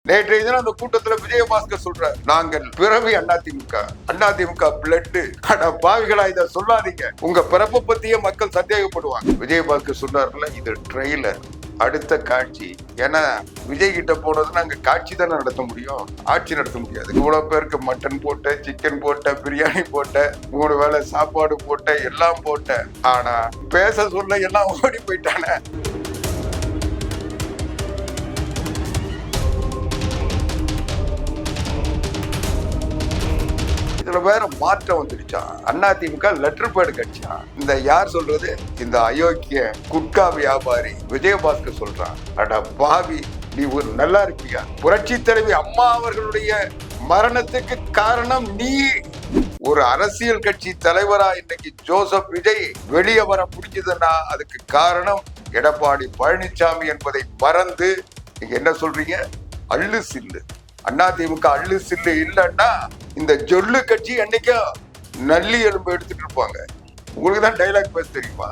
நேற்றைய தினம் அந்த கூட்டத்துல விஜயபாஸ்கர் சொல்ற, நாங்கள் பிறவி அதிமுக பிளட். ஆனா பாவிகளா இதை சொல்லாதீங்க, உங்க பிறப்பை பத்தியே மக்கள் சந்தேகப்படுவாங்க. விஜயபாஸ்கர் சொன்னார்ல, இது ட்ரெய்லர், அடுத்த காட்சி. ஏன்னா விஜய் கிட்ட போனதுன்னு அங்க காட்சி தானே நடத்த முடியும், ஆட்சி நடத்த முடியாது. இவ்வளவு பேருக்கு மட்டன் போட்ட, சிக்கன் போட்ட, பிரியாணி போட்ட, 3 வேளை சாப்பாடு போட்ட, எல்லாம் போட்ட. ஆனா பேச சொல்ல எல்லாம் ஓடி போயிட்டானே. இதுல வேற மாற்றம் வந்துடுச்சா, அதிமுக லெட்டர் பேடு கட்சியா. இந்த யார் சொல்றது, இந்த அயோக்கிய குட்கா வியாபாரி விஜயபாஸ்கர் சொல்றான். அட பாவி, நீ ஒரு நல்லா இருப்பியா? புரட்சி தலைவி அம்மா அவர்களுடைய மரணத்துக்கு காரணம் நீ. ஒரு அரசியல் கட்சி தலைவரா இன்னைக்கு ஜோசப் விஜய் வெளியே வர பிடிச்சதுன்னா அதுக்கு காரணம் எடப்பாடி பழனிசாமி என்பதை மறந்து நீங்க என்ன சொல்றீங்க, அள்ளு சில்லு. அதிமுக அள்ளு சில்லு இல்லைன்னா இந்த ஜொல்லு கட்சி என்னைக்கும் நல்லி எலும்பு எடுத்துட்டு இருப்பாங்க. உங்களுக்கு தான் டைலாக் பேச தெரியுமா?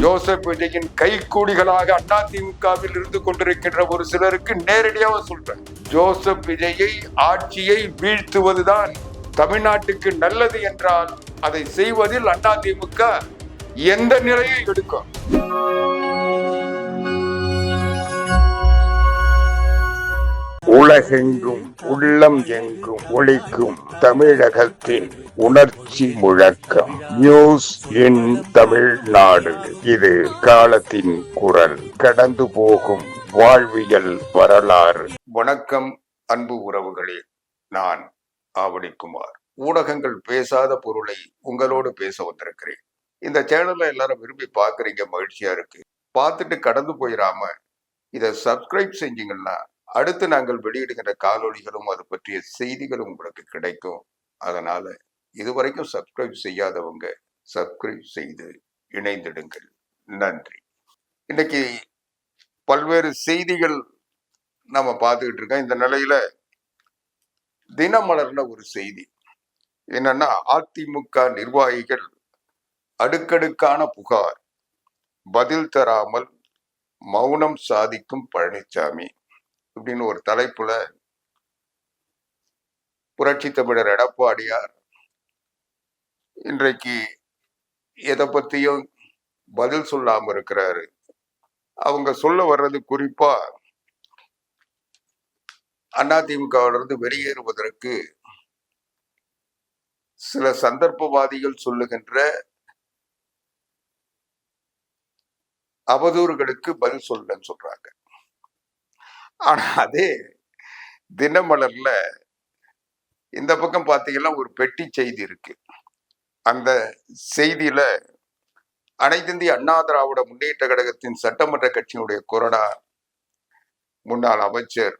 ஜோசப் விஜயின் கைக்கூலிகளாக அதிமுகவில் இருந்து கொண்டிருக்கின்ற ஒரு சிலருக்கு நேரடியாக சொல்றேன், ஜோசப் விஜயை ஆட்சியை வீழ்த்துவதுதான் தமிழ்நாட்டுக்கு நல்லது என்றால் அதை செய்வதில் அதிமுக எந்த நிலையை எடுக்கும்? உலகெங்கும் உள்ளம் எங்கும் ஒலிக்கும் தமிழகத்தின் உணர்ச்சி முழக்கம் நியூஸ் இன் தமிழ்நாடு. இது காலத்தின் குரல், கடந்து போகும் வாழ்வியல் வரலாறு. வணக்கம் அன்பு உறவுகளே, நான் ஆவடிக்குமார். ஊடகங்கள் பேசாத பொருளை உங்களோடு பேச வந்திருக்கிறேன். இந்த சேனல்ல எல்லாரும் விரும்பி பாக்குறீங்க, மகிழ்ச்சியா இருக்கு. பார்த்துட்டு கடந்து போயிடாம இதை சப்ஸ்கிரைப் செஞ்சீங்கன்னா அடுத்து நாங்கள் வெளியிடுகின்ற காணொளிகளும் அது பற்றிய செய்திகளும் உங்களுக்கு கிடைக்கும். அதனால இதுவரைக்கும் சப்ஸ்கிரைப் செய்யாதவங்க சப்ஸ்கிரைப் செய்து இணைந்திடுங்கள். நன்றி. இன்னைக்கு பல்வேறு செய்திகள் நம்ம பார்த்துக்கிட்டு இருக்கோம். இந்த நிலையில தினமலர்ல ஒரு செய்தி என்னன்னா, அதிமுக நிர்வாகிகள் அடுக்கடுக்கான புகார், பதில் தராமல் மௌனம் சாதிக்கும் பழனிசாமி அப்படின்னு ஒரு தலைப்புல புரட்சி தமிழர் எடப்பாடியார் இன்றைக்கு எதை பத்தியும் பதில் சொல்லாம இருக்கிறாரு. அவங்க சொல்ல வர்றது குறிப்பா அதிமுகவிலிருந்து வெளியேறுவதற்கு சில சந்தர்ப்பவாதிகள் சொல்லுகின்ற அவதூறுகளுக்கு பதில் சொல்லன்னு சொல்றாங்க. ஆனா அதே தினமலர்ல இந்த பக்கம் பாத்தீங்கன்னா ஒரு பெட்டி செய்தி இருக்கு. அந்த செய்தியில அனைத்து இந்திய அண்ணா திராவிட முன்னேற்ற கழகத்தின் சட்டமன்ற கட்சியினுடைய கொறடா முன்னாள் அமைச்சர்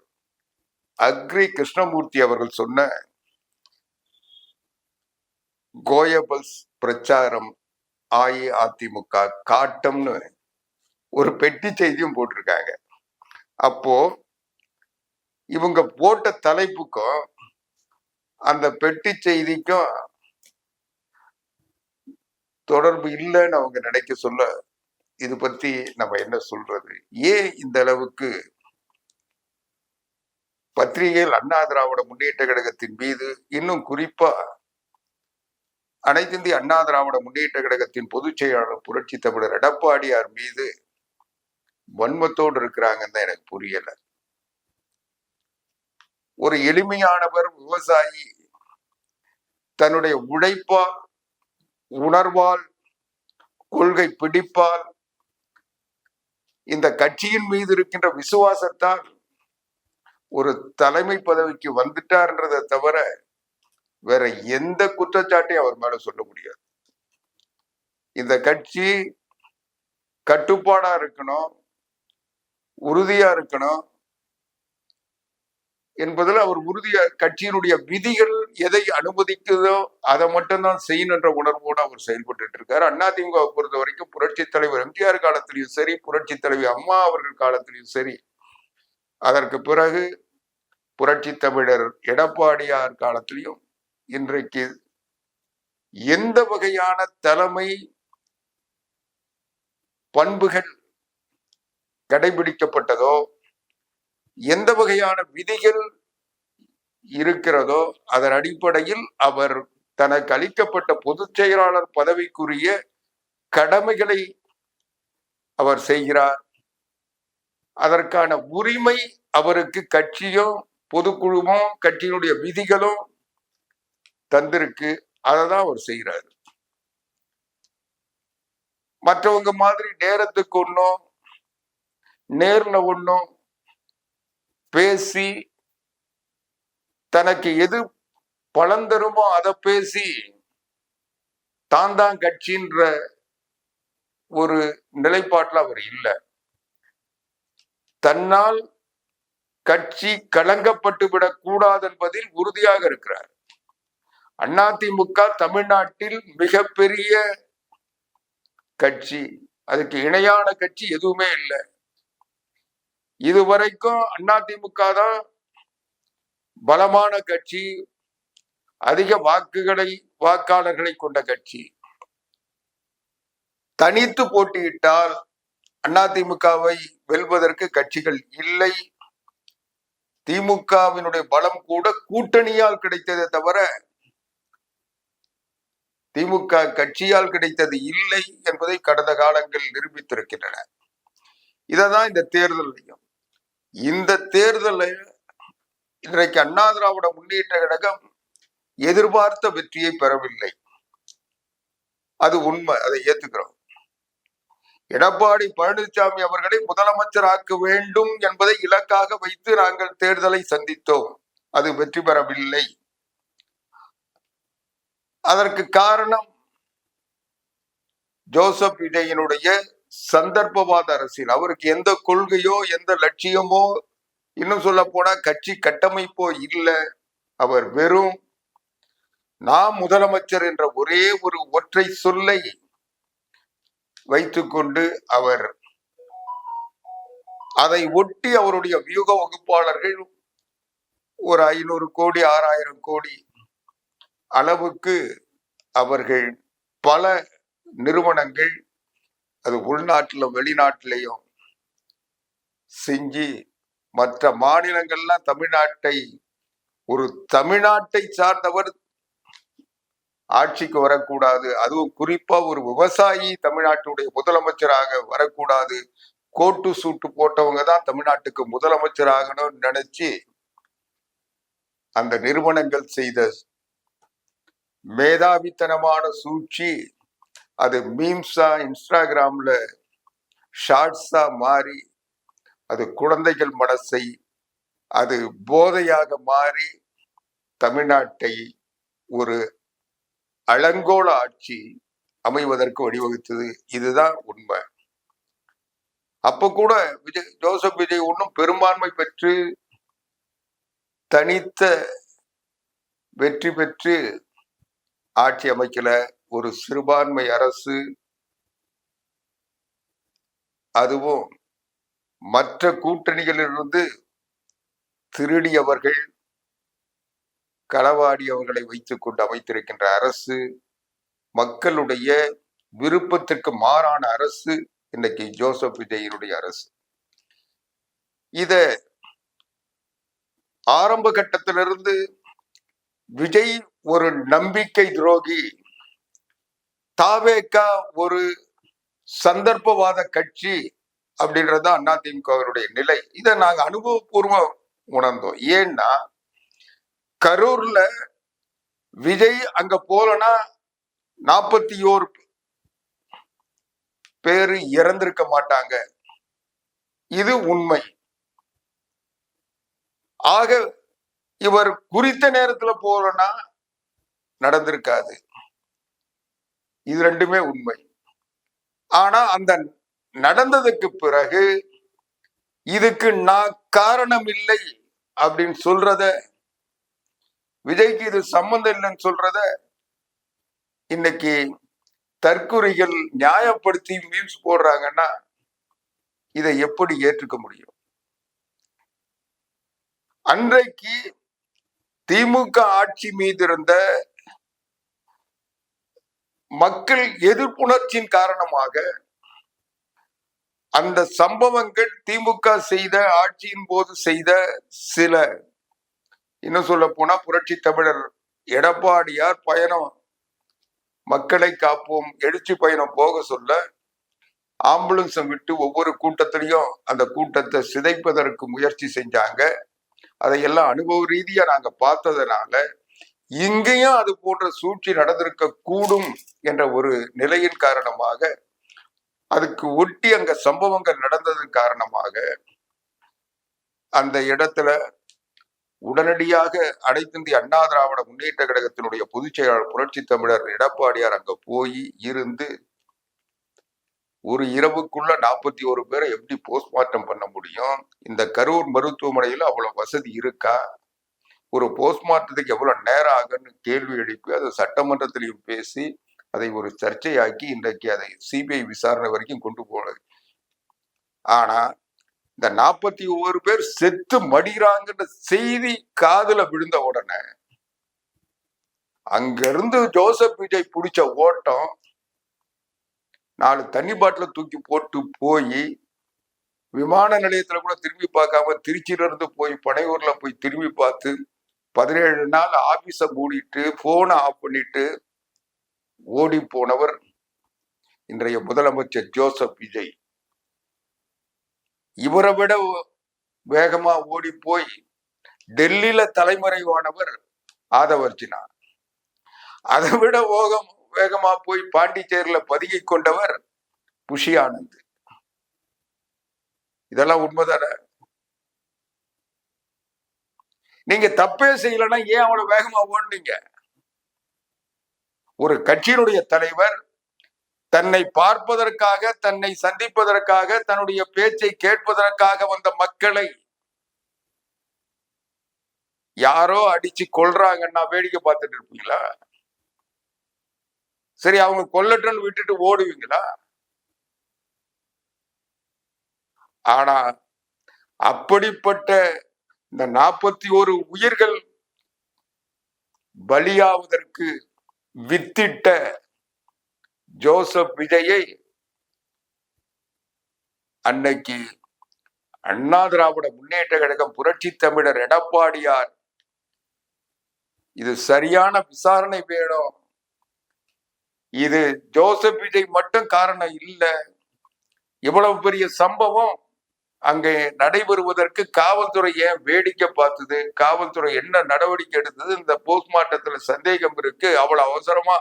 அக்ரி கிருஷ்ணமூர்த்தி அவர்கள் சொன்ன கோயபல்ஸ் பிரச்சாரம் அஇஅதிமுக காட்டம்னு ஒரு பெட்டி செய்தியும் போட்டிருக்காங்க. அப்போ இவங்க போட்ட தலைப்புக்கும் அந்த பெட்டி செய்திக்கும் தொடர்பு இல்லைன்னு அவங்க நினைக்க சொல்ல, இது பத்தி நம்ம என்ன சொல்றது? ஏன் இந்த அளவுக்கு பத்திரிகைகள் அண்ணா திராவிட முன்னேற்ற கழகத்தின் மீது, இன்னும் குறிப்பா அனைத்து இந்திய அண்ணா திராவிட முன்னேற்ற கழகத்தின் பொதுச் செயலாளர் புரட்சி தமிழர் எடப்பாடியார் மீது வன்மத்தோடு இருக்கிறாங்கன்னு தான் எனக்கு புரியல. ஒரு எளிமையானவர், விவசாயி, தன்னுடைய உழைப்பால், உணர்வால், கொள்கை பிடிப்பால், இந்த கட்சியின் மீது இருக்கின்ற விசுவாசத்தால் ஒரு தலைமை பதவிக்கு வந்துட்டார்ன்றதை தவிர வேற எந்த குற்றச்சாட்டையும் அவர் மேல சொல்ல முடியாது. இந்த கட்சி கட்டுப்பாடா இருக்கணும், உறுதியா இருக்கணும் என்பதில் அவர் உறுதியா, கட்சியினுடைய விதிகள் எதை அனுமதிக்குதோ அதை மட்டும்தான் செய்யணுன்ற உணர்வோடு அவர் செயல்பட்டு இருக்காரு. அதிமுகவை பொறுத்த வரைக்கும் புரட்சி தலைவர் எம்ஜிஆர் காலத்திலையும் சரி, புரட்சி தலைவி அம்மா அவர்கள் காலத்திலையும் சரி, அதற்கு பிறகு புரட்சி தமிழர் எடப்பாடியார் காலத்திலையும் இன்றைக்கு எந்த வகையான தலைமை பண்புகள் கடைபிடிக்கப்பட்டதோ எந்த வகையான விதிகள் இருக்கிறதோ அதன் அடிப்படையில் அவர் தனக்கு அளிக்கப்பட்ட பொதுச் செயலாளர் பதவிக்குரிய கடமைகளை அவர் செய்கிறார். அதற்கான உரிமை அவருக்கு கட்சியோ பொதுக்குழுமோ கட்சியினுடைய விதிகளும் தந்திருக்கு. அததான் அவர் செய்கிறார். மற்றவங்க மாதிரி நேரத்துக்கு ஒன்றும் நேர்ல ஒன்றும் பேசி தனக்கு எது பலன் தருமோ அதை பேசி தான் கட்சின்ற ஒரு நிலைப்பாட்டில் அவர் இல்லை. தன்னால் கட்சி களங்கப்பட்டு விடக் கூடாது என்பதில் உறுதியாக இருக்கிறார். அதிமுக தமிழ்நாட்டில் மிகப்பெரிய கட்சி, அதுக்கு இணையான கட்சி எதுவுமே இல்லை. இதுவரைக்கும் அதிமுக தான் பலமான கட்சி, அதிக வாக்காளர்களை கொண்ட கட்சி. தனித்து போட்டியிட்டால் அதிமுகவை வெல்வதற்கு கட்சிகள் இல்லை. திமுகவினுடைய பலம் கூட கூட்டணியால் கிடைத்ததை தவிர திமுக கட்சியால் கிடைத்தது இல்லை என்பதை கடந்த காலங்கள் நிரூபித்திருக்கின்றன. இததான் இந்த தேர்தலையும். இந்த தேர்தலை இன்றைக்கு அண்ணா திராவிட முன்னேற்ற கழகம் எதிர்பார்த்த வெற்றியை பெறவில்லை. அது உண்மை, அதை ஏத்துக்கிறோம். எடப்பாடி பழனிசாமி அவர்களை முதலமைச்சர் ஆக்க வேண்டும் என்பதை இலக்காக வைத்து நாங்கள் தேர்தலை சந்தித்தோம். அது வெற்றி பெறவில்லை. அதற்கு காரணம் ஜோசப் விஜயனுடைய சந்தர்ப்பவாத அரசியல். அவருக்கு எந்த கொள்கையோ எந்த லட்சியமோ, இன்னும் சொல்ல போனா கட்சி கட்டமைப்போ இல்லை. அவர் வெறும் நான் முதலமைச்சர் என்ற ஒரே ஒரு ஒற்றை சொல்லை வைத்துக்கொண்டு அவர் அதை ஒட்டி அவருடைய வியூக வகுப்பாளர்கள் ஒரு 500 கோடி 6000 கோடி அளவுக்கு அவர்கள் பல நிறுவனங்கள், அது உள்நாட்டிலும் வெளிநாட்டிலையும் செஞ்சு மற்ற மாநிலங்கள்லாம் தமிழ்நாட்டை சார்ந்தவர் ஆட்சிக்கு வரக்கூடாது, அதுவும் குறிப்பா ஒரு விவசாயி தமிழ்நாட்டுடைய முதலமைச்சராக வரக்கூடாது, கோட்டு சூட்டு போட்டவங்க தான் தமிழ்நாட்டுக்கு முதலமைச்சர் ஆகணும்னு நினைச்சு அந்த நிறுவனங்கள் செய்த மேதாவித்தனமான சூழ்ச்சி அது மீம்ஸா இன்ஸ்டாகிராம்ல ஷார்ட்ஸா மாறி அது குழந்தைகள் மனசை அது போதையாக மாறி தமிழ்நாட்டை ஒரு அலங்கோல ஆட்சி அமைவதற்கு வழிவகுத்தது. இதுதான் உண்மை. அப்ப கூட ஜோசப் விஜய் ஒன்றும் பெரும்பான்மை பெற்று தனித்த வெற்றி பெற்று ஆட்சி அமைக்கல. ஒரு சிறுபான்மை அரசு, அதுவும் மற்ற கூட்டணிகளிலிருந்து திருடியவர்கள் களவாடியவர்களை வைத்துக் கொண்டு அமைத்திருக்கின்ற அரசு, மக்களுடைய விருப்பத்திற்கு மாறான அரசு இன்னைக்கு ஜோசப் விஜயனுடைய அரசு. இத ஆரம்ப கட்டத்திலிருந்து விஜய் ஒரு நம்பிக்கை துரோகி, தாவேகா ஒரு சந்தர்ப்பவாத கட்சி அப்படின்றது அதிமுகவினுடைய நிலை. இதை நாங்க அனுபவபூர்வம் உணர்ந்தோம். ஏன்னா கரூர்ல விஜய் அங்க போலனா 41 பேரு இறந்திருக்க மாட்டாங்க. இது உண்மை. ஆக இவர் குறித்த நேரத்துல போலனா நடந்திருக்காது. இது ரெண்டுமே உண்மை. ஆனா அந்த நடந்ததுக்கு பிறகு இதுக்கு நான் காரணம் இல்லை அப்படின்னு சொல்றத, விஜய்க்கு இது சம்பந்தம் இல்லைன்னு சொல்றத இன்னைக்கு தற்குறிகள் நியாயப்படுத்தி மீம்ஸ் போடுறாங்கன்னா இதை எப்படி ஏற்றுக்க முடியும்? அன்றைக்கு திமுக ஆட்சி மீது இருந்த மக்கள் எதிர்ப்புணர்ச்சியின் காரணமாக அந்த சம்பவங்கள் திமுக செய்த ஆட்சியின் போது செய்த சில, இன்னும் சொல்ல போனா புரட்சி தமிழர் எடப்பாடியார் பயணம் மக்களை காப்போம் எழுச்சி பயணம் போக சொல்ல ஆம்புலன்ஸை விட்டு ஒவ்வொரு கூட்டத்திலையும் அந்த கூட்டத்தை சிதைப்பதற்கு முயற்சி செஞ்சாங்க. அதையெல்லாம் அனுபவ ரீதியா நாங்க பார்த்ததுனால இங்கேயும் அது போன்ற சூழ்ச்சி நடந்திருக்க கூடும் என்ற ஒரு நிலையின் காரணமாக, அதுக்கு ஒட்டி அங்க சம்பவங்கள் நடந்ததன் காரணமாக அந்த இடத்துல உடனடியாக அனைத்திந்திய அண்ணா திராவிட முன்னேற்ற கழகத்தினுடைய பொதுச் செயலாளர் புரட்சி தமிழர் எடப்பாடியார் அங்க போய் இருந்து ஒரு இரவுக்குள்ள 41 பேரை எப்படி போஸ்ட்மார்ட்டம் பண்ண முடியும்? இந்த கரூர் மருத்துவமனையில அவ்வளவு வசதி இருக்கா? ஒரு போஸ்ட்மார்ட்டத்துக்கு எவ்வளவு நேரம் ஆகுன்னு கேள்வி எழுப்பி அதை சட்டமன்றத்திலையும் பேசி அதை ஒரு சர்ச்சையாக்கி இன்றைக்கு அதை சிபிஐ விசாரணை வரைக்கும் கொண்டு போனது. ஆனா இந்த 41 பேர் செத்து மடிறாங்கன்ற செய்தி காதுல விழுந்த உடனே அங்கிருந்து ஜோசப் விஜய் பிடிச்ச ஓட்டம் 4 தண்ணி பாட்டில தூக்கி போட்டு போய் விமான நிலையத்துல கூட திரும்பி பார்க்காம திருச்சியில இருந்து போய் பனையூர்ல போய் திரும்பி பார்த்து 17 நாள் ஆபீஸ மூடிட்டு போனை ஆஃப் பண்ணிட்டு ஓடி போனவர் இன்றைய முதலமைச்சர் ஜோசப் விஜய். இவரை விட வேகமா ஓடி போய் டெல்லியில தலைமறைவானவர் ஆதவர்ஜினா. அதை விட வேகமா போய் பாண்டிச்சேரியில பதுங்கி கொண்டவர் புஷி ஆனந்த். இதெல்லாம் உண்மைதானே? நீங்க தப்பே செய்யலன்னா ஏன் அவ்வளவு வேகமா ஓடுனீங்க? ஒரு கட்சியினுடைய தலைவர் தன்னை பார்ப்பதற்காக, தன்னை சந்திப்பதற்காக, தன்னுடைய பேச்சை கேட்பதற்காக வந்த மக்களை யாரோ அடிச்சு கொல்றாங்கன்னா வேடிக்கை பார்த்துட்டு இருப்பீங்களா? சரி, அவங்க கொல்லட்டுன்னு விட்டுட்டு ஓடுவீங்களா? ஆனா அப்படிப்பட்ட இந்த 41 உயிர்கள் பலியாவதற்கு வித்திட்ட ஜோசப் விஜயை அன்னைக்கு அண்ணா திராவிட முன்னேற்ற கழகம் புரட்சி தமிழர் எடப்பாடியார் இது சரியான விசாரணை வேணும், இது ஜோசப் விஜய் மட்டும் காரணம் இல்லை, இவ்வளவு பெரிய சம்பவம் அங்கே நடைபெறுவதற்கு காவல்துறை ஏன் வேடிக்கை பார்த்தது, காவல்துறை என்ன நடவடிக்கை எடுத்தது, இந்த போஸ்ட்மார்ட்டத்துல சந்தேகம் இருக்கு, அவ்வளவு அவசரமா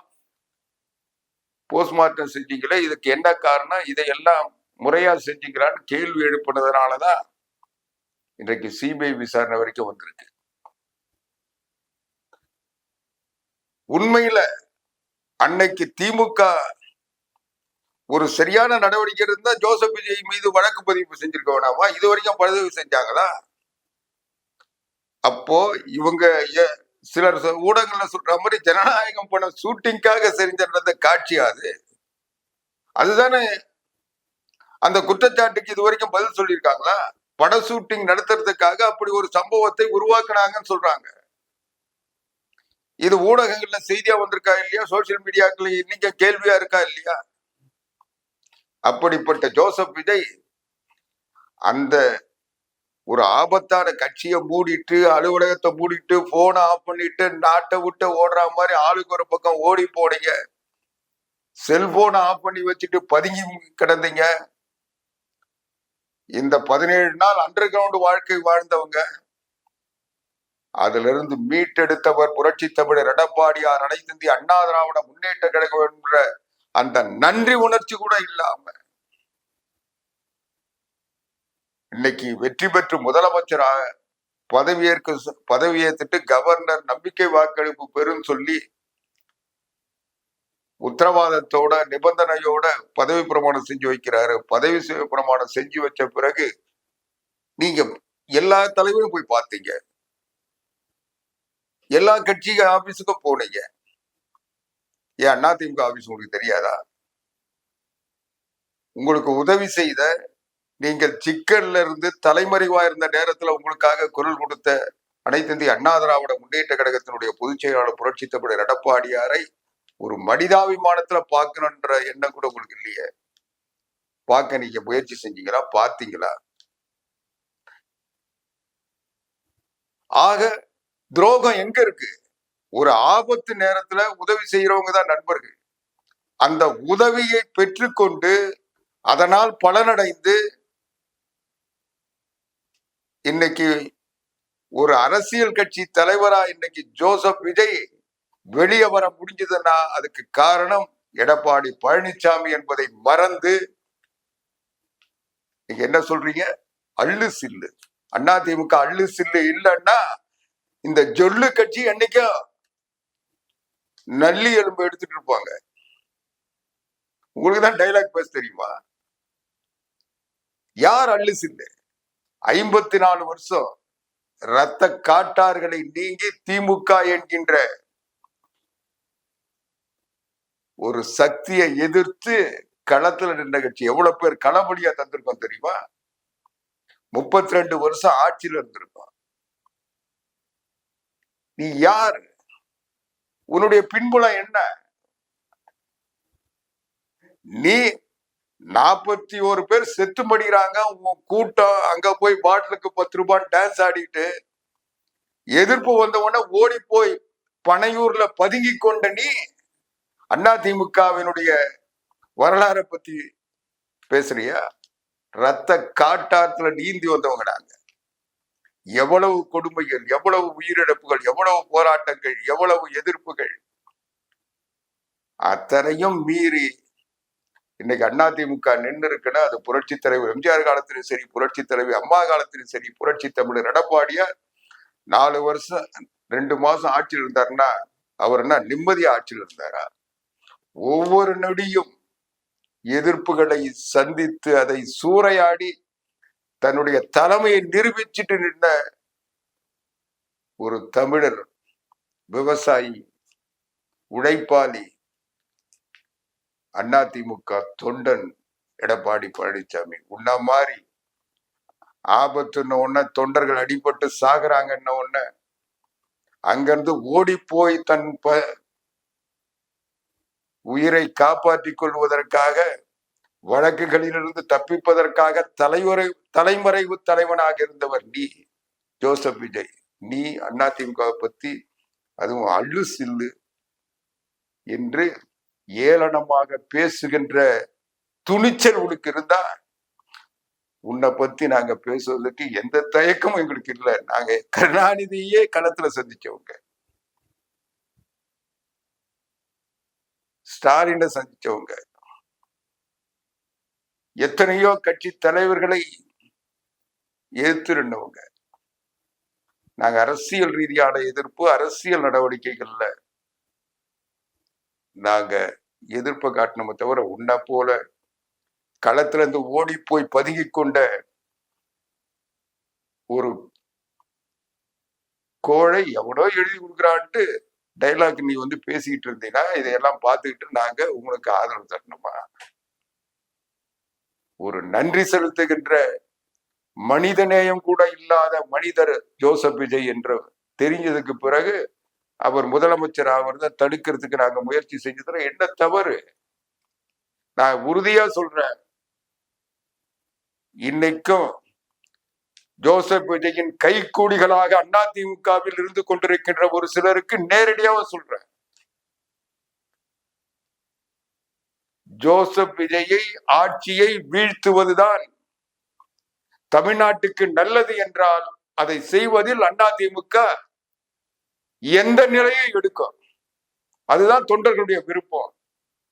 போஸ்ட்மார்ட்டம் செஞ்சீங்களே, இதுக்கு என்ன காரணம், இதையெல்லாம் முறையா செஞ்சீங்களான்னு கேள்வி எழுப்பினதுனாலதான் இன்றைக்கு சிபிஐ விசாரணை வரைக்கும் வந்திருக்கு. உண்மையில அன்னைக்கு திமுக ஒரு சரியான நடவடிக்கை இருந்தா ஜோசப் விஜய் மீது வழக்கு பதிவு செஞ்சிருக்க வேணாமா? இது வரைக்கும் பதிவு செஞ்சாங்களா? அப்போ இவங்க சிலர் ஊடகங்கள்ல சொல்ற மாதிரி ஜனநாயகம் போன ஷூட்டிங்காக செஞ்ச நடந்த காட்சி அதுதானே அந்த குற்றச்சாட்டுக்கு இது வரைக்கும் பதில் சொல்லியிருக்காங்களா? பட ஷூட்டிங் நடத்துறதுக்காக அப்படி ஒரு சம்பவத்தை உருவாக்குனாங்கன்னு சொல்றாங்க. இது ஊடகங்கள்ல செய்தியா வந்திருக்கா இல்லையா? சோசியல் மீடியாக்கள் இன்னைக்கு கேள்வியா இருக்கா இல்லையா? அப்படிப்பட்ட ஜோசப் விஜய் அந்த ஒரு ஆபத்தான கட்சியை மூடிட்டு, அலுவலகத்தை மூடிட்டு, போனை ஆஃப் பண்ணிட்டு, நாட்டை விட்டு ஓடுற மாதிரி ஆளுக்கு ஒரு பக்கம் ஓடி போனீங்க, செல்போனை ஆஃப் பண்ணி வச்சுட்டு பதுங்கி கிடந்தீங்க. இந்த 17 நாள் அண்டர் கிரவுண்ட் வாழ்க்கை வாழ்ந்தவங்க, அதுல இருந்து மீட்டெடுத்தவர் புரட்சி தமிழர் எடப்பாடியார், அனைத்திந்திய அண்ணா திராவிட முன்னேற்ற கழகம் என்ற அந்த நன்றி உணர்ச்சி கூட இல்லாம இன்னைக்கு வெற்றி பெற்று முதலமைச்சராக பதவியேற்றுட்டு கவர்னர் நம்பிக்கை வாக்கெடுப்பு பெறும் சொல்லி உத்தரவாதத்தோட நிபந்தனையோட பதவி பிரமாணம் செஞ்சு வைக்கிறாரு. பதவி பிரமாணம் செஞ்சு வச்ச பிறகு நீங்க எல்லா தலைவரும் போய் பார்த்தீங்க, எல்லா கட்சி ஆபீஸுக்கும் போனீங்க. ஏன் அதிமுக ஆபீஸ் உங்களுக்கு தெரியாதா? உங்களுக்கு உதவி செய்த, நீங்கள் சிக்கல்ல இருந்து தலைமறைவா இருந்த நேரத்துல உங்களுக்காக குரல் கொடுத்த அனைத்திந்திய அண்ணா திராவிட முன்னேற்ற கழகத்தினுடைய பொதுச் செயலாளர் புரட்சி தமிழர் எடப்பாடியாரை ஒரு மனிதாபிமானத்துல பார்க்கணுன்ற எண்ணம் கூட உங்களுக்கு இல்லையே. பார்க்க நீங்க முயற்சி செஞ்சீங்களா? பார்த்தீங்களா? ஆக துரோகம் எங்க இருக்கு? ஒரு ஆபத்து நேரத்துல உதவி செய்யறவங்க தான் நண்பர்கள். அந்த உதவியை பெற்றுக்கொண்டு அதனால் பலனடைந்து இன்னைக்கு ஒரு அரசியல் கட்சி தலைவரா இன்னைக்கு ஜோசப் விஜய் வெளியே வர முடிஞ்சதுன்னா அதுக்கு காரணம் எடப்பாடி பழனிசாமி என்பதை மறந்து நீங்க என்ன சொல்றீங்க? அள்ளு சில்லு. அதிமுக அள்ளு சில்லு இல்லைன்னா இந்த ஜொல்லு கட்சி என்னைக்கும் நல்லி எலும்பு எடுத்துட்டு இருப்பாங்க. உங்களுக்கு தான் டைலாக் பேச தெரியுமா? யார் அள்ளு சில்லு? 54 வருஷம் ரத்த காட்டார்களை நீங்கி திமுக என்கின்ற ஒரு சக்தியை எதிர்த்து களத்துல நின்ற கட்சி எவ்வளவு பேர் களபடியா தந்திருக்கோம் தெரியுமா? 32 வருஷம் ஆட்சியில் இருந்திருக்கோம். நீ யார்? உன்னுடைய பின்புலம் என்ன? நீ 41 பேர் செத்து மடிக்கிறாங்க, உன் கூட்டம் அங்க போய் பாட்டிலுக்கு 10 ரூபாய் டான்ஸ் ஆடிட்டு எதிர்ப்பு வந்த உடனே ஓடி போய் பனையூர்ல பதுங்கி கொண்ட நீ அதிமுகவினுடைய வரலாறை பத்தி பேசுறியா? ரத்த காட்டாத்துல நீந்தி வந்தவங்க நாங்க. எவ்வளவு கொடுமைகள், எவ்வளவு உயிரிழப்புகள், எவ்வளவு போராட்டங்கள், எவ்வளவு எதிர்ப்புகள், அத்தனையும் மீறி இன்னைக்கு அதிமுக நின்று இருக்குன்னா அது புரட்சி தலைவர் எம்ஜிஆர் காலத்திலும் சரி, புரட்சி தலைவர் அம்மா காலத்திலும் சரி, புரட்சி தமிழர் எடப்பாடியார் 4 வருஷம் 2 மாசம் ஆட்சியில் இருந்தாருன்னா அவர் என்ன நிம்மதியா ஆட்சியில் இருந்தாரா? ஒவ்வொரு நொடியும் எதிர்ப்புகளை சந்தித்து அதை சூறையாடி தன்னுடைய தலைமையை நிரூபிச்சுட்டு நின்ற ஒரு தமிழர், விவசாயி, உழைப்பாளி, அதிமுக தொண்டன் எடப்பாடி பழனிசாமி. உன்ன மாதிரி ஆபத்துன்ன உடனே தொண்டர்கள் அடிபட்டு சாகுறாங்கன்ன உடனே அங்கிருந்து ஓடி போய் தன் உயிரை காப்பாற்றிக் கொள்வதற்காக வழக்குகளிலிருந்து தப்பிப்பதற்காக தலைமறைவு தலைவனாக இருந்தவர் நீ ஜோசப் விஜய். நீ அதிமுக பத்தி அதுவும் அள்ளு சில்லு என்று ஏளனமாக பேசுகின்ற துணிச்சல் உனக்கு இருந்தா உன்னை பத்தி நாங்க பேசுவதற்கு எந்த தயக்கமும் எங்களுக்கு இல்லை. நாங்க கருணாநிதியே களத்துல சந்திச்சவங்க, ஸ்டாலினை சந்திச்சவங்க, எத்தனையோ கட்சி தலைவர்களை எதிர்த்திருந்தவங்க. நாங்க அரசியல் ரீதியான எதிர்ப்பு, அரசியல் நடவடிக்கைகள்ல நாங்க எதிர்ப்பை காட்டினோமே தவிர உன்னை போல களத்துல இருந்து ஓடி போய் பதுங்கி கொண்ட ஒரு கோழை எவனோ எழுதி கொடுக்குறான்ட்டு டைலாக் நீ வந்து பேசிக்கிட்டு இருந்தீங்கன்னா இதையெல்லாம் பார்த்துக்கிட்டு நாங்க உங்களுக்கு ஆதரவு தரணுமா? ஒரு நன்றி செலுத்துகின்ற மனிதநேயம் கூட இல்லாத மனிதர் ஜோசப் விஜய் என்று தெரிஞ்சதுக்கு பிறகு அவர் முதலமைச்சர் ஆகிறத தடுக்கிறதுக்கு நாங்க முயற்சி செஞ்சதுல என்ன தவறு? நான் உறுதியா சொல்றேன், இன்னைக்கும் ஜோசப் விஜயின் கைக்கூலிகளாக அதிமுகவில் இருந்து கொண்டிருக்கின்ற ஒரு சிலருக்கு நேரடியாக சொல்றேன், ஜோசப் விஜயை ஆட்சியை வீழ்த்துவதுதான் தமிழ்நாட்டுக்கு நல்லது என்றால் அதை செய்வதில் அதிமுக எந்த நிலையை எடுக்கும். அதுதான் தொண்டர்களுடைய விருப்பம்.